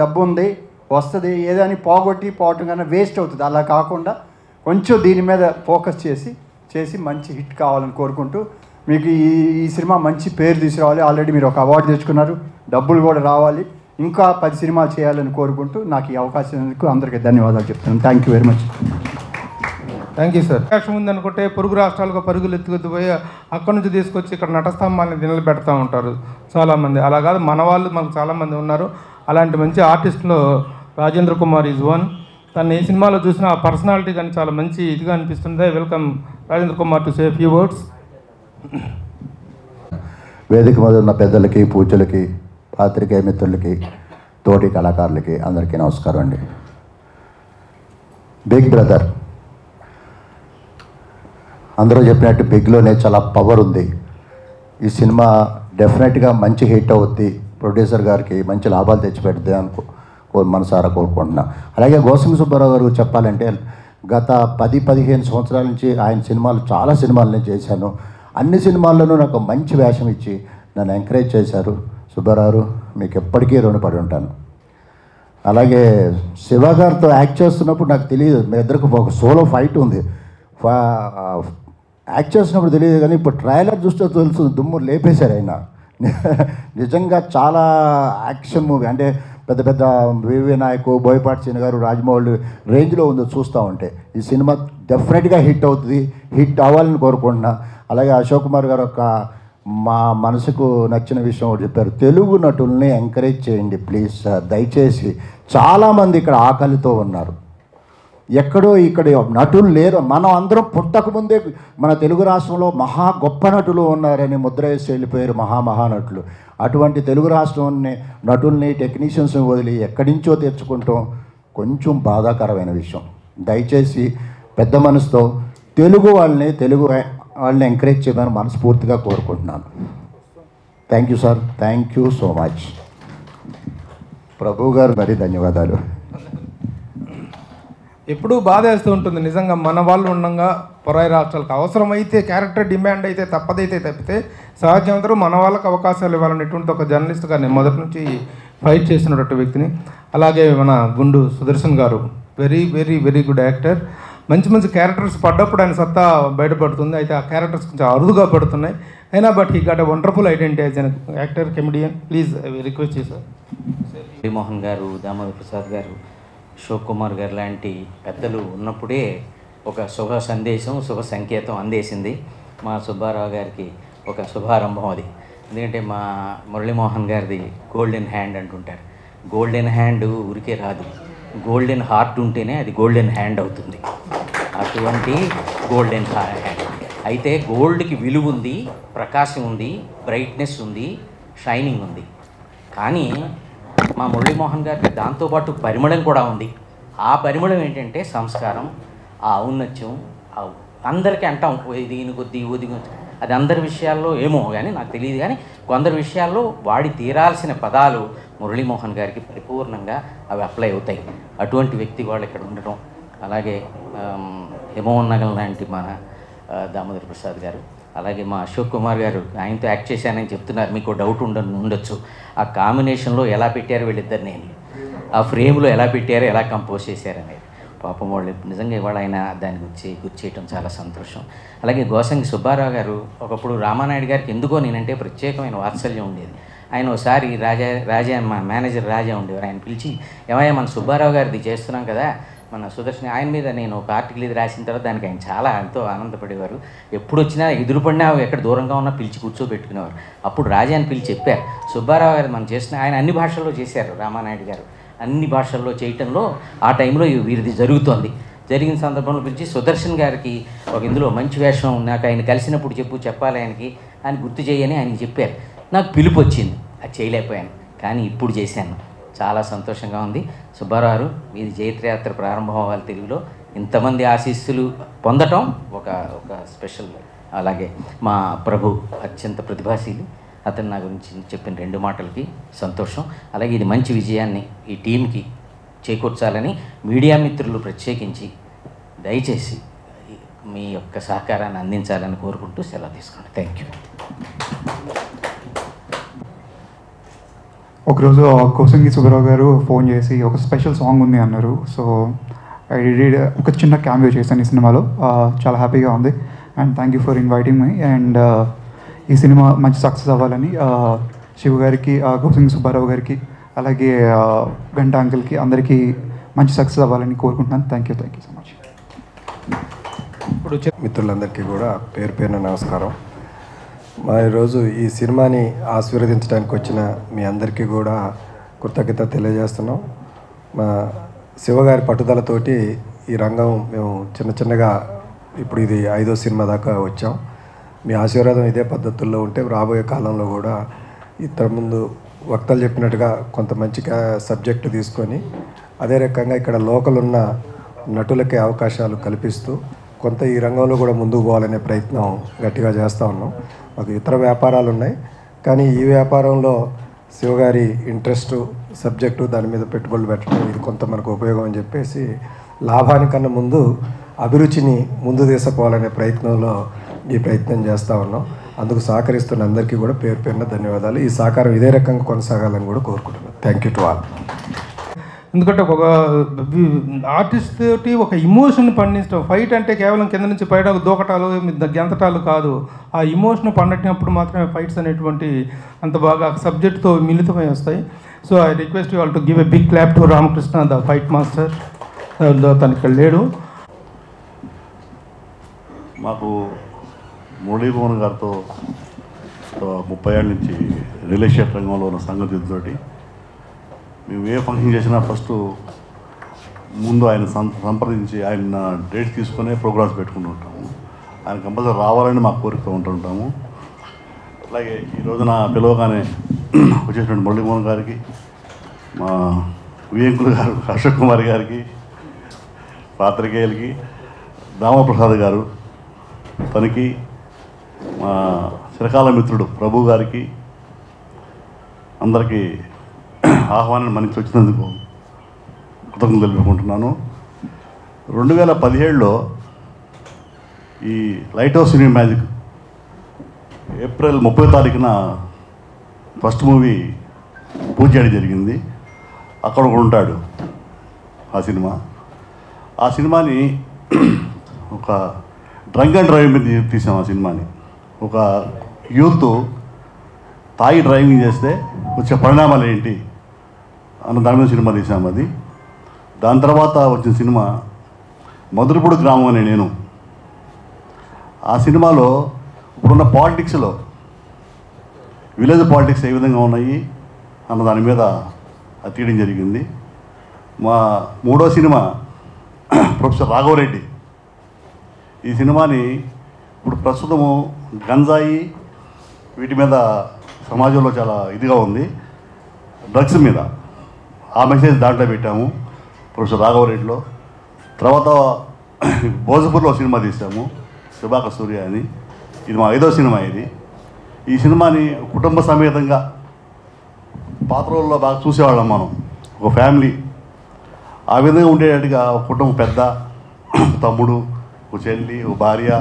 Speaker 4: డబ్బు ఉంది, వస్తుంది, ఏదని పోవటం కన్నా వేస్ట్ అవుతుంది. అలా కాకుండా కొంచెం దీని మీద ఫోకస్ చేసి మంచి హిట్ కావాలని కోరుకుంటూ, మీకు ఈ సినిమా మంచి పేరు తీసుకురావాలి. ఆల్రెడీ మీరు ఒక అవార్డు తెచ్చుకున్నారు, డబ్బులు కూడా రావాలి, ఇంకా 10 సినిమాలు చేయాలని కోరుకుంటూ నాకు ఈ అవకాశం ఇచ్చినందుకు అందరికీ ధన్యవాదాలు చెప్తున్నాను. Thank you very much.
Speaker 2: Thank you sir. అవకాశం ఉందనుకుంటే పొరుగు రాష్ట్రాలకు పరుగులు ఎత్తుకుపోయి అక్కడి నుంచి తీసుకొచ్చి ఇక్కడ నటస్తంభాన్ని నిలబెడతా ఉంటారు చాలామంది. అలా కాదు, మన వాళ్ళు మనకు చాలామంది ఉన్నారు. అలాంటి మంచి ఆర్టిస్టులో రాజేంద్ర కుమార్ ఈజ్ వన్. తను ఏ సినిమాలో చూసినా ఆ పర్సనాలిటీ కానీ చాలా మంచి ఇదిగా అనిపిస్తుంది. Welcome Rajendra Kumar to say few words.
Speaker 5: వేదిక మీద ఉన్న పెద్దలకి, పూజలకి, పాత్రికేయ మిత్రులకి, తోటి కళాకారులకి అందరికీ నమస్కారం అండి. బిగ్ బ్రదర్ అందరూ చెప్పినట్టు బిగ్లోనే చాలా పవర్ ఉంది. ఈ సినిమా డెఫినెట్గా మంచి హిట్ అవుద్ది, ప్రొడ్యూసర్ గారికి మంచి లాభాలు తెచ్చిపెడుతుంది మనసారా కోరుకుంటున్నా. అలాగే గోసంగి సుబ్బారావు గారు చెప్పాలంటే గత 10-15 సంవత్సరాల నుంచి ఆయన సినిమాలు చాలా సినిమాలు నేను చేశాను. అన్ని సినిమాల్లోనూ నాకు మంచి వేషం ఇచ్చి నన్ను ఎంకరేజ్ చేశారు. సుబ్బారావు మీకు ఎప్పటికీ రుణపడి ఉంటాను. అలాగే శివ గారితో యాక్ట్ చేస్తున్నప్పుడు నాకు తెలియదు, మీ ఇద్దరికి ఒక సోలో ఫైట్ ఉంది. యాక్ట్ చేస్తున్నప్పుడు తెలియదు, కానీ ఇప్పుడు ట్రైలర్ చూస్తే తెలుసు, దుమ్ము లేపేశారు ఆయన. నిజంగా చాలా యాక్షన్ మూవీ, అంటే పెద్ద పెద్ద వివి నాయకు, బోయపాటి సీన్ గారు, రాజమౌళి రేంజ్లో ఉందో చూస్తూ ఉంటే. ఈ సినిమా డెఫినెట్గా హిట్ అవుతుంది, హిట్ అవ్వాలని కోరుకుంటున్నా. అలాగే అశోక్ కుమార్ గారు ఒక మా మనసుకు నచ్చిన విషయం ఒకటి చెప్పారు, తెలుగు నటుల్ని ఎంకరేజ్ చేయండి ప్లీజ్ సార్, దయచేసి. చాలామంది ఇక్కడ ఆకలితో ఉన్నారు, ఎక్కడో ఇక్కడ నటులు లేరు. మనం అందరం పుట్టకముందే మన తెలుగు రాష్ట్రంలో మహా గొప్ప నటులు ఉన్నారని ముద్ర వేసి వెళ్ళిపోయారు, మహానటులు. అటువంటి తెలుగు రాష్ట్రంని నటుల్ని, టెక్నీషియన్స్ని వదిలి ఎక్కడి నుంచో తెచ్చుకుంటాం కొంచెం బాధాకరమైన విషయం. దయచేసి పెద్ద మనసుతో తెలుగు వాళ్ళని, తెలుగు వాళ్ళని ఎంకరేజ్ చేయమని మనస్ఫూర్తిగా కోరుకుంటున్నాను. Thank you sir, thank you so much. Prabhu garu మరీ ధన్యవాదాలు.
Speaker 2: ఎప్పుడూ బాధ వేస్తూ ఉంటుంది నిజంగా, మన వాళ్ళు ఉండగా పొరాయి రాష్ట్రాలకు అవసరమైతే క్యారెక్టర్ డిమాండ్ అయితే తప్పదైతే తప్పితే సహజంతరూ మన వాళ్ళకి అవకాశాలు ఇవ్వాలనేటువంటి ఒక జర్నలిస్ట్గా నేను మొదటి నుంచి ఫైట్ చేసినటువంటి వ్యక్తిని. అలాగే మన గుండు సుదర్శన్ గారు very very very good actor. మంచి మంచి క్యారెక్టర్స్ పడ్డప్పుడు ఆయన సత్తా బయటపడుతుంది. అయితే ఆ క్యారెక్టర్స్ కొంచెం అరుదుగా పడుతున్నాయి. అయినా but he got a wonderful identity as an actor, comedian. Please request చేశారు
Speaker 6: మోహన్ గారు, దామోదర్ ప్రసాద్ గారు, అశోక్ కుమార్ గారు లాంటి పెద్దలు ఉన్నప్పుడే ఒక శుభ సందేశం, శుభ సంకేతం అందేసింది. మా సుబ్బారావు గారికి ఒక శుభారంభం అది. ఎందుకంటే మా మురళీమోహన్ గారిది గోల్డెన్ హ్యాండ్ అంటుంటారు. గోల్డెన్ హ్యాండ్ ఊరికే రాదు, గోల్డెన్ హార్ట్ ఉంటేనే అది గోల్డెన్ హ్యాండ్ అవుతుంది. అటువంటి గోల్డెన్ హ్యాండ్. అయితే గోల్డ్కి విలువ ఉంది, ప్రకాశం ఉంది, బ్రైట్నెస్ ఉంది, షైనింగ్ ఉంది. కానీ మా మురళీమోహన్ గారికి దాంతోపాటు పరిమళం కూడా ఉంది. ఆ పరిమళం ఏంటంటే సంస్కారం, ఆ ఔన్నత్యం. అందరికీ అంటాం దీని కొద్ది ఊది, అది అందరి విషయాల్లో ఏమో కానీ నాకు తెలియదు, కానీ కొందరి విషయాల్లో వాడి తీరాల్సిన పదాలు మురళీమోహన్ గారికి పరిపూర్ణంగా అవి అప్లై అవుతాయి. అటువంటి వ్యక్తి వాళ్ళు ఇక్కడ ఉండటం. అలాగే హేమోహన్ నగర్ లాంటి మన దామోదర్ ప్రసాద్ గారు, అలాగే మా అశోక్ కుమార్ గారు, ఆయనతో యాక్ట్ చేశానని చెప్తున్నారు. మీకు డౌట్ ఉండొచ్చు, ఆ కాంబినేషన్లో ఎలా పెట్టారు వీళ్ళిద్దరు, నేను ఆ ఫ్రేమ్లో ఎలా పెట్టారో, ఎలా కంపోజ్ చేశారనేది. పాపం వాళ్ళు నిజంగా ఇవాళ ఆయన దాని గురించి గుర్తు చేయటం చాలా సంతోషం. అలాగే గోసంగి సుబ్బారావు గారు, ఒకప్పుడు రామానాయుడు గారికి ఎందుకో నేనంటే ప్రత్యేకమైన వాత్సల్యం ఉండేది. ఆయన ఒకసారి రాజా మా మేనేజర్ రాజా ఉండేవారు, ఆయన పిలిచి, ఏమయ్యా మన సుబ్బారావు గారిది చేస్తున్నాం కదా మన సుదర్శన్, ఆయన మీద నేను ఒక ఆర్టికల్ ఇది రాసిన తర్వాత దానికి ఆయన చాలా ఎంతో ఆనందపడేవారు. ఎప్పుడు వచ్చినా ఎదురుపడినా ఎక్కడ దూరంగా ఉన్నా పిలిచి కూర్చోబెట్టుకునేవారు. అప్పుడు రాజాని పిలిచి చెప్పారు, సుబ్బారావు గారు మనం చేసిన, ఆయన అన్ని భాషల్లో చేశారు రామానాయుడు గారు, అన్ని భాషల్లో చేయటంలో ఆ టైంలో వీరిది జరుగుతోంది. జరిగిన సందర్భంలో పిలిచి సుదర్శన్ గారికి ఒక ఇందులో మంచి వేషం నాకు ఆయన కలిసినప్పుడు చెప్పాలి ఆయనకి, ఆయన గుర్తు చేయని ఆయనకి చెప్పారు. నాకు పిలుపు వచ్చింది, అది చేయలేకపోయాను, కానీ ఇప్పుడు చేశాను. చాలా సంతోషంగా ఉంది. సుబ్బారావు మీది జైత్రయాత్ర ప్రారంభం అవ్వాలి తెలుగులో, ఇంతమంది ఆశీస్సులు పొందటం ఒక స్పెషల్. అలాగే మా ప్రభు అత్యంత ప్రతిభాశీలి, అతను నా గురించి చెప్పిన 2 మాటలకి సంతోషం. అలాగే ఇది మంచి విజయాన్ని ఈ టీంకి చేకూర్చాలని మీడియా మిత్రులు ప్రత్యేకించి దయచేసి మీ యొక్క సహకారాన్ని అందించాలని కోరుకుంటూ సెలవు తీసుకోండి. Thank you.
Speaker 7: ఒకరోజు కోసంగి సుబ్బారావు గారు ఫోన్ చేసి ఒక స్పెషల్ సాంగ్ ఉంది అన్నారు. సో ఐ డిడ్ ఒక చిన్న క్యామియో చేశాను ఈ సినిమాలో. చాలా హ్యాపీగా ఉంది and thank you for inviting my. And ఈ సినిమా మంచి సక్సెస్ అవ్వాలని శివ గారికి, కోసంగి సుబ్బారావు గారికి, అలాగే గంట అంకుల్కి అందరికీ మంచి సక్సెస్ అవ్వాలని కోరుకుంటున్నాను. Thank you so much.
Speaker 2: ఇప్పుడు
Speaker 8: మిత్రులందరికీ కూడా పేరు పేరున నమస్కారం. మా ఈరోజు ఈ సినిమాని ఆశీర్వదించడానికి వచ్చిన మీ అందరికీ కూడా కృతజ్ఞత తెలియజేస్తున్నాం. మా శివగారి పట్టుదలతోటి ఈ రంగం మేము చిన్నగా ఇప్పుడు ఇది 5వ సినిమా దాకా వచ్చాం. మీ ఆశీర్వాదం ఇదే పద్ధతుల్లో ఉంటే రాబోయే కాలంలో కూడా ఇంతకుముందు వక్తలు చెప్పినట్టుగా కొంత మంచి సబ్జెక్టు తీసుకొని అదే రకంగా ఇక్కడ లోకల్ ఉన్న నటులకే అవకాశాలు కల్పిస్తూ కొంత ఈ రంగంలో కూడా ముందుకు పోవాలనే ప్రయత్నం గట్టిగా చేస్తూ ఉన్నాం. మాకు ఇతర వ్యాపారాలు ఉన్నాయి, కానీ ఈ వ్యాపారంలో శివగారి ఇంట్రెస్టు సబ్జెక్టు దాని మీద పెట్టుబడులు పెట్టడం ఇది కొంత మనకు ఉపయోగం అని చెప్పేసి లాభానికన్నా ముందు అభిరుచిని ముందు తీసుకుపోవాలనే ప్రయత్నంలో ఈ ప్రయత్నం చేస్తూ ఉన్నాం. అందుకు సహకరిస్తున్న అందరికీ కూడా పేరు పేరున ధన్యవాదాలు. ఈ సహకారం ఇదే రకంగా కొనసాగాలని కూడా కోరుకుంటున్నాను. Thank you to all.
Speaker 2: ఎందుకంటే ఒక ఆర్టిస్ట్ తోటి ఒక ఇమోషన్ పండించడం, ఫైట్ అంటే కేవలం కింద నుంచి పైన దూకటాలు గెంతటాలు కాదు, ఆ ఇమోషన్ పండినప్పుడు మాత్రమే ఫైట్స్ అనేటువంటి అంత బాగా సబ్జెక్ట్తో మిళితమై వస్తాయి. So I request you all to give a big clap to Ramakrishna the fight master. తను ఇక్కడ లేడు.
Speaker 9: మాకు మురళీమోహన్ గారితో 30 ఏళ్ళ నుంచి రియల్ ఎస్టేట్ రంగంలో ఉన్న సంగతితోటి మేము ఏ ఫంక్షన్ చేసినా ఫస్ట్ ముందు ఆయన సంప్రదించి ఆయన డేట్స్ తీసుకునే ప్రోగ్రామ్స్ పెట్టుకుంటూ ఉంటాము. ఆయన కంపల్సరీ రావాలని మాకు కోరికతో ఉంటుంటాము. అలాగే ఈ రోజున పిలవగానే వచ్చేసినటువంటి మురళీమోహన్ గారికి, మా వియంకులు గారు అశోక్ కుమార్ గారికి, పాత్రికేయులకి, దామప్రసాద్ గారు తనకి, మా చిరకాల మిత్రుడు ప్రభు గారికి అందరికీ ఆహ్వానాన్ని మన్నించి వచ్చినందుకు కృతజ్ఞతలు తెలుపుకుంటున్నాను. 2017లో ఈ లైట్ హౌస్ సినీ మ్యాజిక్ ఏప్రిల్ 30వ తారీఖున ఫస్ట్ మూవీ పూజ చేయడం జరిగింది. అక్కడ కూడా ఉంటాడు ఆ సినిమాని ఒక డ్రంక్ అండ్ డ్రైవ్ మీద తీసాం. ఆ సినిమాని ఒక యూత్ తాగి డ్రైవింగ్ చేస్తే వచ్చే పరిణామాలు ఏంటి అన్న దాని మీద సినిమా తీసాము. అది దాని తర్వాత వచ్చిన సినిమా మధురపూడి గ్రామం అనే నేను. ఆ సినిమాలో ఇప్పుడున్న పాలిటిక్స్లో విలేజ్ పాలిటిక్స్ ఏ విధంగా ఉన్నాయి అన్న దాని మీద అది తీయడం జరిగింది. మా 3వ సినిమా ప్రొఫెసర్ రాఘవరెడ్డి. ఈ సినిమాని ఇప్పుడు ప్రస్తుతము గంజాయి వీటి మీద సమాజంలో చాలా ఇదిగా ఉంది, డ్రగ్స్ మీద. ఆ మెసేజ్ దాంట్లో పెట్టాము ప్రొఫెసర్ రాఘవరెడ్డిలో. తర్వాత భోజపూర్లో సినిమా తీసాము, శుభాక సూర్య అని. ఇది మా 5వ సినిమా. ఈ సినిమాని కుటుంబ సమేతంగా పాత రోజుల్లో బాగా చూసేవాళ్ళం మనం. ఒక ఫ్యామిలీ ఆ విధంగా ఉండేటట్టుగా ఒక కుటుంబం, పెద్ద తమ్ముడు, ఒక చెల్లి, ఒక భార్య,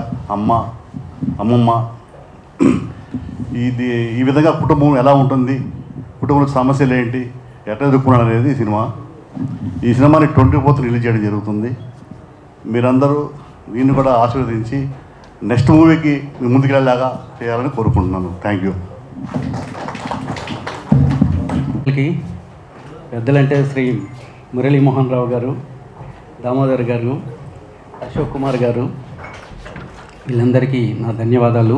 Speaker 9: అమ్మమ్మ. ఈ విధంగా కుటుంబం ఎలా ఉంటుంది, కుటుంబంలో సమస్యలు ఏంటి, ఎట్లా ఎదుర్కొన్నాడు అనేది ఈ సినిమా. ఈ సినిమాని 24th రిలీజ్ చేయడం జరుగుతుంది. మీరందరూ దీన్ని కూడా ఆశీర్వదించి నెక్స్ట్ మూవీకి ముందుకెళ్ళేలాగా చేయాలని కోరుకుంటున్నాను. Thank you.
Speaker 10: పెద్దలంటే శ్రీ మురళీమోహన్ రావు గారు, దామోదర్ గారు, అశోక్ కుమార్ గారు, వీళ్ళందరికీ నా ధన్యవాదాలు.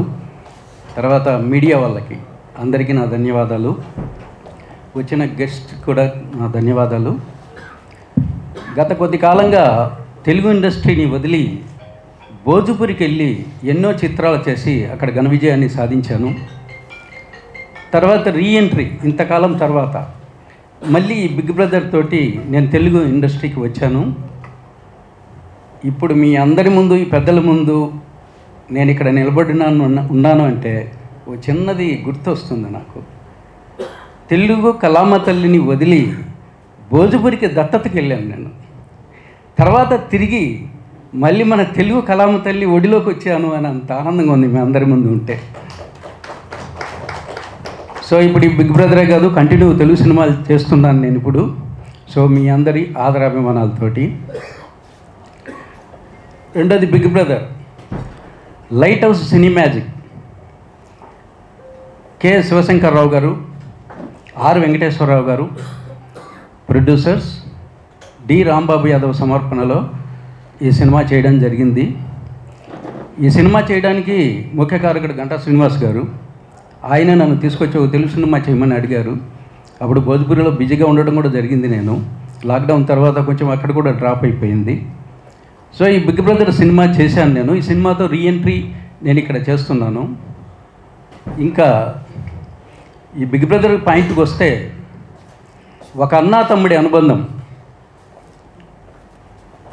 Speaker 10: తర్వాత మీడియా వాళ్ళకి అందరికీ నా ధన్యవాదాలు. వచ్చిన గెస్ట్ కూడా నా ధన్యవాదాలు. గత కొద్ది కాలంగా తెలుగు ఇండస్ట్రీని వదిలి భోజ్పురికి వెళ్ళి ఎన్నో చిత్రాలు చేసి అక్కడ ఘన విజయాన్ని సాధించాను. తర్వాత రీఎంట్రీ ఇంతకాలం తర్వాత మళ్ళీ బిగ్ బ్రదర్ తోటి నేను తెలుగు ఇండస్ట్రీకి వచ్చాను. ఇప్పుడు మీ అందరి ముందు, ఈ పెద్దల ముందు నేను ఇక్కడ ఉన్నాను అంటే ఒక చిన్నది గుర్తొస్తుంది నాకు. తెలుగు కళామ తల్లిని వదిలి భోజ్పురికి దత్తతకి వెళ్ళాను నేను. తర్వాత తిరిగి మళ్ళీ మన తెలుగు కళామ తల్లి ఒడిలోకి వచ్చాను అని అంత ఆనందంగా ఉంది మీ అందరి ముందు ఉంటే. సో ఇప్పుడు ఈ బిగ్ బ్రదరే కాదు, కంటిన్యూ తెలుగు సినిమాలు చేస్తున్నాను నేను ఇప్పుడు. సో మీ అందరి ఆదరాభిమానాలతోటి. రెండోది బిగ్ బ్రదర్ లైట్ హౌస్ సినీ మ్యాజిక్. కె శివశంకర్రావు గారు, ఆర్ వెంకటేశ్వరరావు గారు ప్రొడ్యూసర్స్, డి రాంబాబు యాదవ్ సమర్పణలో ఈ సినిమా చేయడం జరిగింది. ఈ సినిమా చేయడానికి ముఖ్య కారకుడు గంటా శ్రీనివాస్ గారు. ఆయన నన్ను తీసుకొచ్చి ఒక తెలుగు సినిమా చేయమని అడిగారు. అప్పుడు భోజ్పురిలో బిజీగా ఉండడం కూడా జరిగింది. నేను లాక్డౌన్ తర్వాత కొంచెం అక్కడ కూడా డ్రాప్ అయిపోయింది. సో ఈ బిగ్ బ్రదర్ సినిమా చేశాను నేను. ఈ సినిమాతో రీఎంట్రీ నేను ఇక్కడ చేస్తున్నాను. ఇంకా ఈ బిగ్ బ్రదర్ పాయింట్కి వస్తే, ఒక అన్నా తమ్ముడి అనుబంధం,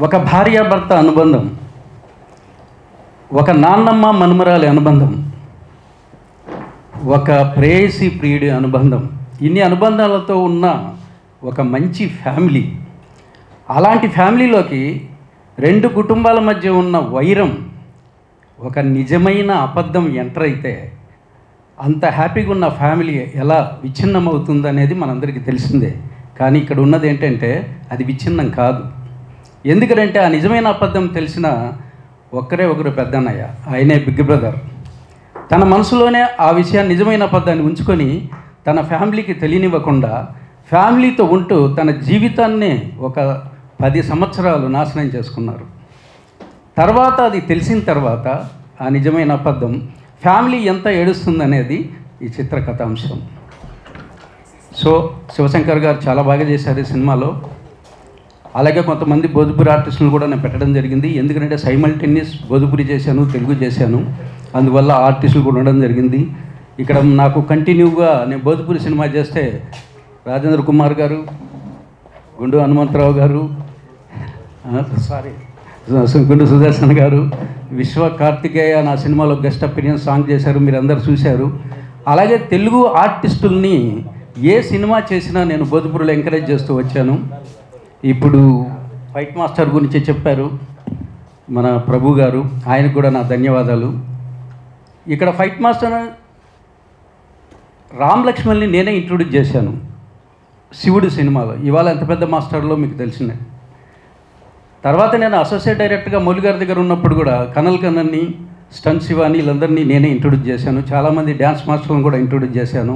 Speaker 10: ఒక భార్యాభర్త అనుబంధం, ఒక నాన్నమ్మ మనుమరాలి అనుబంధం, ఒక ప్రేయసి ప్రియుడి అనుబంధం, ఇన్ని అనుబంధాలతో ఉన్న ఒక మంచి ఫ్యామిలీ. అలాంటి ఫ్యామిలీలోకి 2 కుటుంబాల మధ్య ఉన్న వైరం, ఒక నిజమైన అబద్ధం ఎంటర్ అయితే అంత హ్యాపీగా ఉన్న ఫ్యామిలీ ఎలా విచ్ఛిన్నం అవుతుంది అనేది మనందరికీ తెలిసిందే. కానీ ఇక్కడ ఉన్నది ఏంటంటే అది విచ్ఛిన్నం కాదు. ఎందుకంటే ఆ నిజమైన అబద్ధం తెలిసిన ఒకరు పెద్దన్నయ్య, ఆయనే బిగ్ బ్రదర్. తన మనసులోనే ఆ విషయాన్ని, నిజమైన అబద్ధాన్ని ఉంచుకొని తన ఫ్యామిలీకి తెలియనివ్వకుండా ఫ్యామిలీతో ఉంటూ తన జీవితాన్ని ఒక 10 సంవత్సరాలు నాశనం చేసుకున్నారు. తర్వాత అది తెలిసిన తర్వాత ఆ నిజమైన అబద్ధం ఫ్యామిలీ ఎంత ఏడుస్తుందనేది ఈ చిత్ర కథాంశం. సో శివశంకర్ గారు చాలా బాగా చేశారు ఈ సినిమాలో. అలాగే కొంతమంది భోజ్పురి ఆర్టిస్టులను కూడా నేను పెట్టడం జరిగింది. ఎందుకంటే సైమల్టేనియస్ భోజ్పురి చేశాను, తెలుగు చేశాను, అందువల్ల ఆర్టిస్టులు కూడా ఉండడం జరిగింది. ఇక్కడ నాకు కంటిన్యూగా నేను భోజ్పురి సినిమా చేస్తే రాజేంద్ర కుమార్ గారు, గుండు హనుమంతరావు గారు, గుండు సుదర్శన్ గారు, విశ్వ కార్తికేయ నా సినిమాలో గెస్ట్ అపీరియన్స్ సాంగ్ చేశారు, మీరు అందరు చూశారు. అలాగే తెలుగు ఆర్టిస్టుల్ని ఏ సినిమా చేసినా నేను భోజ్పూర్లో ఎంకరేజ్ చేస్తూ వచ్చాను. ఇప్పుడు ఫైట్ మాస్టర్ గురించి చెప్పారు మన ప్రభు గారు, ఆయనకు కూడా నా ధన్యవాదాలు. ఇక్కడ ఫైట్ మాస్టర్ రామ్ లక్ష్మణ్ని నేనే ఇంట్రొడ్యూస్ చేశాను శివుడు సినిమాలో. ఇవాళ ఎంత పెద్ద మాస్టర్లో మీకు తెలిసిందే. తర్వాత నేను అసోసియేట్ డైరెక్టర్గా మౌలి గారి దగ్గర ఉన్నప్పుడు కూడా కన్నల్ని, స్టంట్ శివాని వీళ్ళందరినీ నేనే ఇంట్రొడ్యూస్ చేశాను. చాలామంది డ్యాన్స్ మాస్టర్లను కూడా ఇంట్రొడ్యూస్ చేశాను.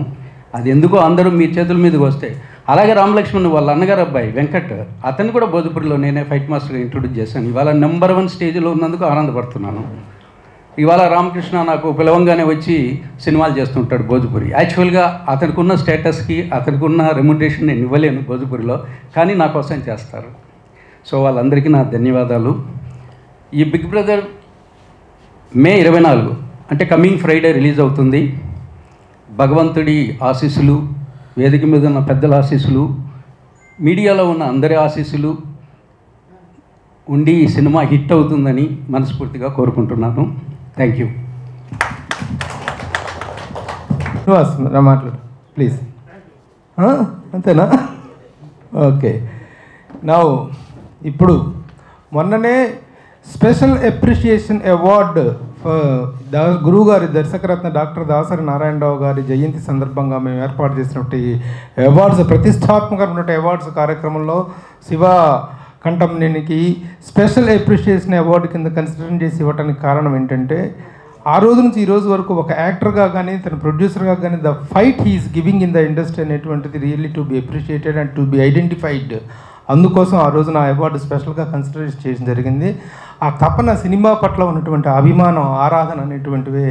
Speaker 10: అది ఎందుకో అందరూ మీ చేతుల మీదకి వస్తే. అలాగే రామ్ లక్ష్మణ్ వాళ్ళ అన్నగారు అబ్బాయి వెంకట్, అతన్ని కూడా భోజ్పూర్లో నేనే ఫైట్ మాస్టర్గా ఇంట్రొడ్యూస్ చేశాను. ఇవాళ నెంబర్ 1 స్టేజ్లో ఉన్నందుకు ఆనందపడుతున్నాను. ఇవాళ రామకృష్ణ నాకు పిలవంగానే వచ్చి సినిమాలు చేస్తుంటాడు భోజ్పూరి. యాక్చువల్గా అతనికి ఉన్న స్టేటస్కి అతనికి ఉన్న రెమ్యునరేషన్ నేను ఇవ్వలేను భోజ్పూరిలో, కానీ నా కోసం చేస్తారు. సో వాళ్ళందరికీ నా ధన్యవాదాలు. ఈ బిగ్ బ్రదర్ మే 24 అంటే కమింగ్ ఫ్రైడే రిలీజ్ అవుతుంది. భగవంతుడి ఆశీస్సులు, వేదిక మీద ఉన్న పెద్దల ఆశీస్సులు, మీడియాలో ఉన్న అందరి ఆశీస్సులు ఉండి ఈ సినిమా హిట్ అవుతుందని మనస్ఫూర్తిగా కోరుకుంటున్నాను. Thank you.
Speaker 2: మాట్లాడు ప్లీజ్. అంతేనా? ఓకే. నా ఇప్పుడు మొన్ననే స్పెషల్ అప్రిషియేషన్ అవార్డు గురువు గారి దర్శకరత్న డాక్టర్ దాసరి నారాయణరావు గారి జయంతి సందర్భంగా మేము ఏర్పాటు చేసినటువంటి అవార్డ్స్, ప్రతిష్టాత్మకమైనటువంటి అవార్డ్స్ కార్యక్రమంలో శివ కంఠంనేనికి స్పెషల్ అప్రిషియేషన్ అవార్డు కింద కన్సిడర్ చేసి ఇవ్వడానికి కారణం ఏంటంటే, ఆ రోజు నుంచి ఈ రోజు వరకు ఒక యాక్టర్గా కానీ తన ప్రొడ్యూసర్గా కానీ the fight he's giving in the industry అనేటువంటిది really to be appreciated and to be identified. అందుకోసం ఆ రోజు నా అవార్డు స్పెషల్గా కన్సిడర్ చేయడం జరిగింది. ఆ తపన, సినిమా పట్ల ఉన్నటువంటి అభిమానం, ఆరాధన అనేటువంటివి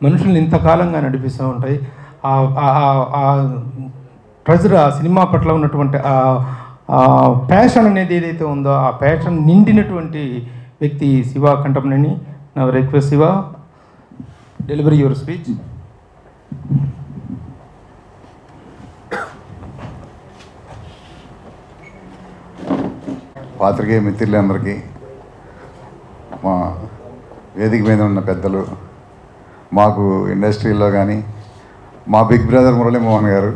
Speaker 2: మనుషుల్ని ఇంతకాలంగా నడిపిస్తూ ఉంటాయి. ట్రెజర్, ఆ సినిమా పట్ల ఉన్నటువంటి ప్యాషన్ అనేది ఏదైతే ఉందో ఆ ప్యాషన్ నిండినటువంటి వ్యక్తి శివ కంఠంనేని. నా request Shiva, delivery your speech.
Speaker 11: పాత్రికేయ మిత్రులందరికీ, మా వేదిక మీద ఉన్న పెద్దలు, మాకు ఇండస్ట్రీలో కానీ మా బిగ్ బ్రదర్ మురళీమోహన్ గారు,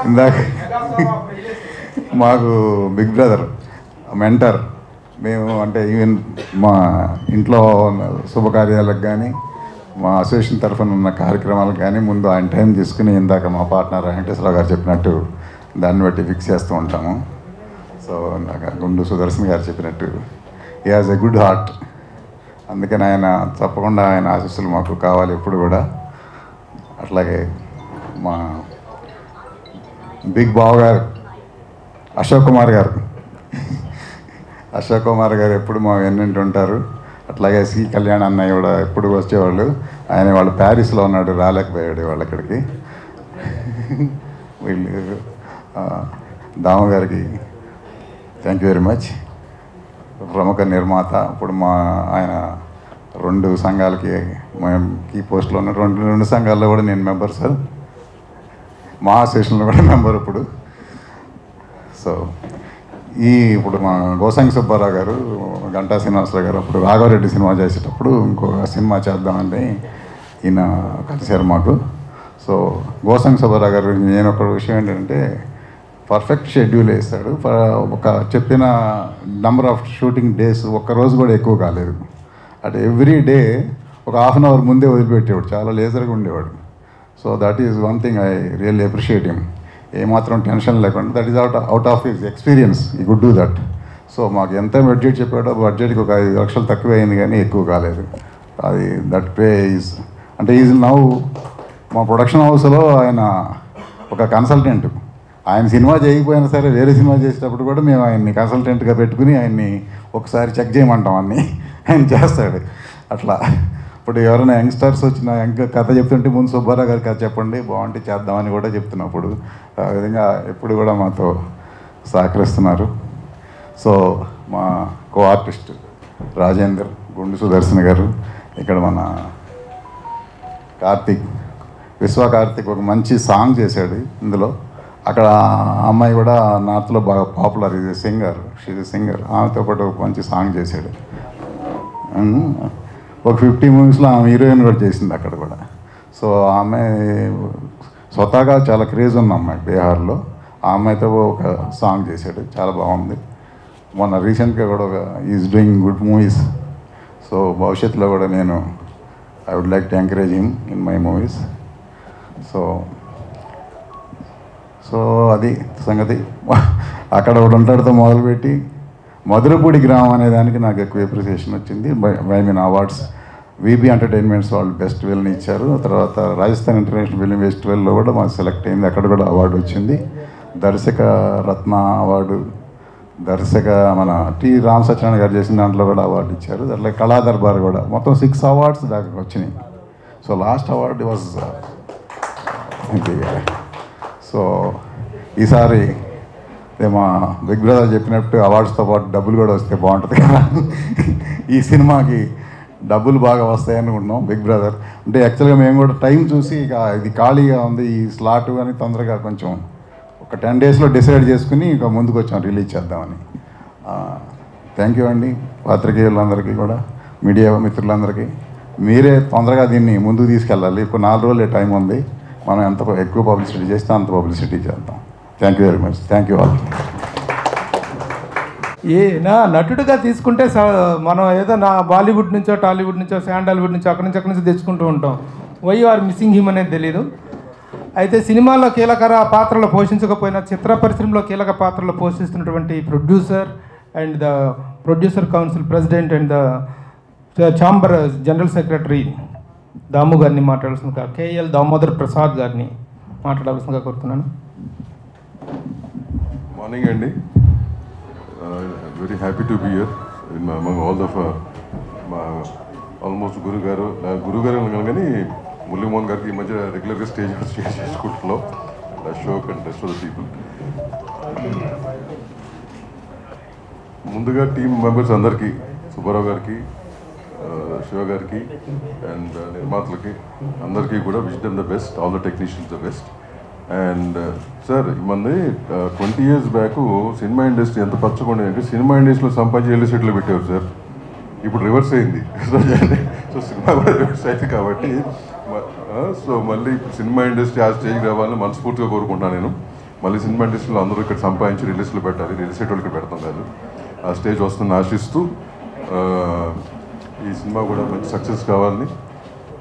Speaker 11: ఇందాక మాకు బిగ్ బ్రదర్ మెంటర్. మేము అంటే ఈవెన్ మా ఇంట్లో శుభకార్యాలకు కానీ మా అసోసియేషన్ తరఫున ఉన్న కార్యక్రమాలకు కానీ ముందు ఆయన టైం తీసుకుని ఇందాక మా పార్ట్నర్ వెంకటేశ్వరరావు గారు చెప్పినట్టు దాన్ని బట్టి ఫిక్స్ చేస్తూ ఉంటాము. సో నాకు గుండు సుదర్శన్ గారు చెప్పినట్టు he has a good heart. అందుకని ఆయన తప్పకుండా ఆయన ఆశీస్సులు మాకు కావాలి ఎప్పుడు కూడా. అట్లాగే మా బిగ్ బావ గారు అశోక్ కుమార్ గారు ఎప్పుడు మా వెన్నంటి ఉంటారు. అట్లాగే సి కళ్యాణ్ అన్నయ్య కూడా ఎప్పుడు వచ్చేవాళ్ళు. ఆయన వాళ్ళు ప్యారిస్లో ఉన్నాడు, రాలేకపోయాడు వాళ్ళు ఇక్కడికి. వీళ్ళు దామ గారికి థ్యాంక్ యూ వెరీ మచ్. ప్రముఖ నిర్మాత. ఇప్పుడు ఆయన 2 సంఘాలకి మేము కీ పోస్ట్లో ఉన్న 2 సంఘాల్లో కూడా నేను మెంబర్ సార్. మా అసోసియేషన్లో కూడా మెంబర్ ఇప్పుడు. సో ఇప్పుడు మా గోసంగి సుబ్బారావు గారు, గంటా శ్రీనివాసరావు గారు అప్పుడు రాఘవరెడ్డి సినిమా చేసేటప్పుడు ఇంకొక సినిమా చేద్దామని ఈయన కలిశారు మాకు. సో గోసంగి సుబ్బారావు గారు నేను ఒక విషయం ఏంటంటే, పర్ఫెక్ట్ షెడ్యూల్ వేస్తాడు. ఒక చెప్పిన నెంబర్ ఆఫ్ షూటింగ్ డేస్ ఒక్కరోజు కూడా ఎక్కువ కాలేదు. అంటే ఎవ్రీ డే ఒక ½ అన్ అవర్ ముందే వదిలిపెట్టేవాడు, చాలా లేజర్గా ఉండేవాడు. So that is one thing I really appreciate him. ఏమాత్రం టెన్షన్ లేకుండా, that is out of his experience ఈ గుడ్ డూ దట్. సో మాకు ఎంత బడ్జెట్ చెప్పాడో బడ్జెట్కి ఒక 5 లక్షలు తక్కువ అయింది కానీ ఎక్కువ కాలేదు. అది దట్ పే ఈజ్ అంటే ఈజ్ నౌ మా ప్రొడక్షన్ హౌస్లో ఆయన ఒక కన్సల్టెంట్. ఆయన సినిమా చేయకపోయినా సరే వేరే సినిమా చేసేటప్పుడు కూడా మేము ఆయన్ని కన్సల్టెంట్గా పెట్టుకుని ఆయన్ని ఒకసారి చెక్ చేయమంటాం అన్నీ, ఆయన చేస్తాడు. అట్లా ఇప్పుడు ఎవరైనా యంగ్స్టర్స్ వచ్చిన కథ చెప్తుంటే ముందు సుబ్బారావు గారి కథ చెప్పండి బాగుంటే చేద్దామని కూడా చెప్తున్నప్పుడు ఆ విధంగా ఎప్పుడు కూడా మాతో సహకరిస్తున్నారు. సో మా కో ఆర్టిస్ట్ రాజేందర్, గుండు సుదర్శన్ గారు, ఇక్కడ మన కార్తీక్, విశ్వ కార్తీక్ ఒక మంచి సాంగ్ చేశాడు ఇందులో. అక్కడ అమ్మాయి కూడా నార్త్లో బాగా పాపులర్, ఇది సింగర్, సింగర్. ఆమెతో పాటు ఒక మంచి సాంగ్ చేశాడు. ఒక 50 మూవీస్లో ఆమె హీరోయిన్ కూడా చేసింది అక్కడ కూడా. సో ఆమె స్వతహాగా చాలా క్రేజ్ ఉన్న అమ్మాయి బీహార్లో. ఆ అమ్మాయితో ఒక సాంగ్ చేశాడు, చాలా బాగుంది. మొన్న రీసెంట్గా కూడా ఒక is doing good movies. So భవిష్యత్తులో కూడా నేను I would like to encourage him in my movies. So అది సంగతి. అక్కడ ఒకటి ఉంటాడుతో మొదలుపెట్టి మధురపూడి గ్రామం అనే దానికి నాకు ఎక్కువ అప్రిసియేషన్ వచ్చింది. I mean awards. VB entertainments వాళ్ళు బెస్ట్ ఫిల్మ్ని ఇచ్చారు. తర్వాత రాజస్థాన్ ఇంటర్నేషనల్ ఫిల్మ్ ఫెస్టివల్లో కూడా మాకు సెలెక్ట్ అయింది, అక్కడ కూడా అవార్డు వచ్చింది. దర్శక రత్న అవార్డు, దర్శక మన టి రామ్ సత్యనారాయణ గారు చేసిన దాంట్లో కూడా అవార్డు ఇచ్చారు. అట్లా కళా దర్బార్ కూడా మొత్తం 6 అవార్డ్స్ దాకా వచ్చినాయి. So last award was so ఈసారి మా బిగ్ బ్రదర్ చెప్పినట్టు అవార్డ్స్తో పాటు డబ్బులు కూడా వస్తే బాగుంటుంది కదా. ఈ సినిమాకి డబ్బులు బాగా వస్తాయనుకుంటున్నాం. బిగ్ బ్రదర్ అంటే యాక్చువల్గా మేము కూడా టైం చూసి ఇక ఇది ఖాళీగా ఉంది ఈ స్లాట్ అని తొందరగా కొంచెం ఒక 10 డేస్లో డిసైడ్ చేసుకుని ఇక ముందుకు వచ్చాం రిలీజ్ చేద్దామని. థ్యాంక్ యూ అండి పాత్రికేయులందరికీ కూడా, మీడియా మిత్రులందరికీ. మీరే తొందరగా దీన్ని ముందుకు తీసుకెళ్ళాలి. ఇప్పుడు 4 రోజులే టైం ఉంది. మనం ఎంత ఎక్కువ పబ్లిసిటీ చేస్తే అంత పబ్లిసిటీ చేద్దాం. Thank you very much. Thank you all.
Speaker 2: నటుడుగా తీసుకుంటే మనం ఏదో బాలీవుడ్ నుంచో టాలీవుడ్ నుంచో శాండల్వుడ్ నుంచో అక్కడి నుంచి తెచ్చుకుంటూ ఉంటాం. వై ఆర్ మిస్సింగ్ హిమ్ అనేది తెలియదు. అయితే సినిమాలో కీలక పాత్రలు పోషించకపోయినా చిత్ర పరిశ్రమలో కీలక పాత్రలు పోషిస్తున్నటువంటి producer and the producer council president and the chamber general secretary Damu గారిని మాట్లాడాల్సిందిగా, కేఎల్ దామోదర్ ప్రసాద్ గారిని మాట్లాడాల్సిందిగా కోరుతున్నాను.
Speaker 12: మార్నింగ్ అండి. Very happy to be here among all the almost గురుగారు కానీ మురళీమోహన్ గారికి ఈ మధ్య రెగ్యులర్గా స్టేజ్ చేసుకుంటున్నాం. Ashok and rest of the people. ముందుగా టీమ్ మెంబర్స్ అందరికీ, సుబ్బారావు గారికి, శివ గారికి అండ్ నిర్మాతలకి అందరికీ కూడా wish them the best, all the technicians the best. And sir మంది 20 years బ్యాక్ సినిమా ఇండస్ట్రీ ఎంత పచ్చకుండా అంటే సినిమా ఇండస్ట్రీలో సంపాదించి రియల్ ఎస్టేట్లో పెట్టారు సార్. ఇప్పుడు రివర్స్ అయింది. సో సినిమా కూడా రివర్స్ అయింది కాబట్టి సో మళ్ళీ సినిమా ఇండస్ట్రీ ఆ స్టేజ్కి రావాలని మనస్ఫూర్తిగా కోరుకుంటున్నాను నేను. మళ్ళీ సినిమా ఇండస్ట్రీలో అందరూ ఇక్కడ సంపాదించి రియల్ ఎస్టేట్లో పెట్టాలి, రియల్ ఎస్టేట్ వాళ్ళు ఇక్కడ పెడతాం కాదు. ఆ స్టేజ్ వస్తుందని ఆశిస్తూ ఈ సినిమా కూడా మంచి సక్సెస్ కావాలని.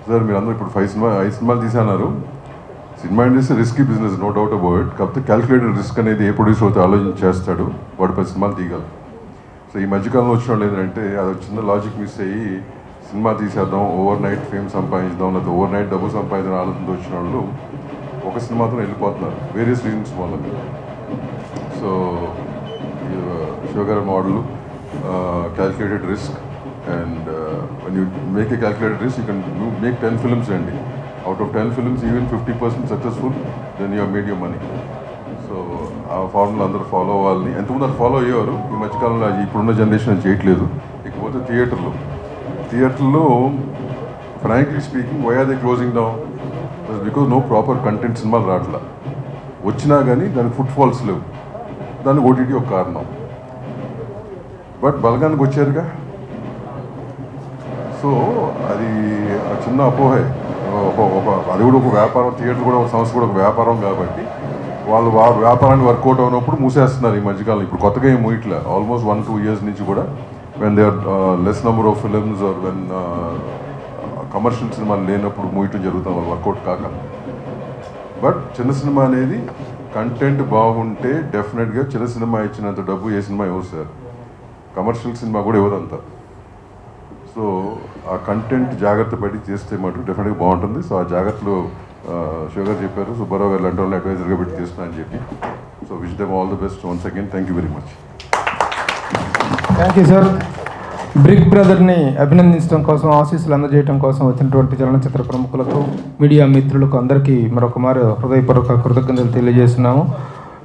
Speaker 12: సార్ మీరు అందరూ ఇప్పుడు 5 సినిమాలు తీసన్నారు. Cinema industry risky business, no doubt about. కాకపోతే క్యాల్కులేటెడ్ రిస్క్ అనేది ఏ ప్రొడ్యూసర్ అయితే ఆలోచన చేస్తాడు వాడు 10 సినిమాలు తీయగలరు. సో ఈ మధ్యకాలంలో వచ్చిన వాళ్ళు ఏంటంటే అది చిన్న లాజిక్ మిస్ అయ్యి సినిమా తీసేద్దాం, ఓవర్ నైట్ ఫేమ్ సంపాదించుదాం, లేకపోతే ఓవర్ నైట్ డబ్బు సంపాదించిన ఆలోచనతో వచ్చిన వాళ్ళు ఒక సినిమాతో వెళ్ళిపోతున్నారు వేరియస్ రీజన్స్ వల్ల. So sugar model calculated risk and when you make a calculated risk, you can make 10 films అండి. Out of 10 films, even 50% successful, then you have made your money. So ఆ ఫార్ములా అందరూ follow అవ్వాలని. ఎంతమంది అది follow అయ్యేవారు, ఈ మధ్యకాలంలో ఇప్పుడున్న జనరేషన్ చేయట్లేదు. ఇకపోతే థియేటర్లో frankly speaking why are they closing down? Because no proper content సినిమాలు రావట్లా. వచ్చినా కానీ దానికి ఫుట్ ఫాల్స్ లేవు. దానికి ఓటీటీ ఒక కారణం. బట్ బలగానికి వచ్చారుగా. సో అది చిన్న అపోహే. అది కూడా ఒక వ్యాపారం, థియేటర్ కూడా ఒక సంస్థ కూడా ఒక వ్యాపారం కాబట్టి వాళ్ళు వ్యాపారానికి వర్కౌట్ అయినప్పుడు మూసేస్తున్నారు ఈ మధ్యకాలం. ఇప్పుడు కొత్తగా ఏం మూయట్లే. ఆల్మోస్ట్ 1-2 years నుంచి కూడా when they are less number of films or when commercial సినిమాలు లేనప్పుడు మూయటం జరుగుతుంది వాళ్ళు వర్కౌట్ కాక. బట్ చిన్న సినిమా అనేది కంటెంట్ బాగుంటే డెఫినెట్గా చిన్న సినిమా ఇచ్చినంత డబ్బు ఏ సినిమా ఇవ్వదు సార్. కమర్షియల్ సినిమా కూడా ఇవ్వదంతా. సో ఆ కంటెంట్ జాగ్రత్త పడి చేస్తే మటుకు డెఫినెట్గా బాగుంటుంది. సో ఆ జాగ్రత్తలు షుగర్ చెప్పారు, సుబ్బారావు గారు లాంటి వాళ్ళని అడ్వైజర్గా పెట్టి చేస్తున్నా అని చెప్పి. So wish them all the best once again. Thank you very much.
Speaker 2: Thank you sir. Big బ్రదర్ని అభినందించడం కోసం, ఆశీస్సులు అందజేయడం కోసం వచ్చినటువంటి చలనచిత్ర ప్రముఖులకు, మీడియా మిత్రులకు అందరికీ మరొక మారు హృదయపూర్వక కృతజ్ఞతలు తెలియజేస్తున్నాము.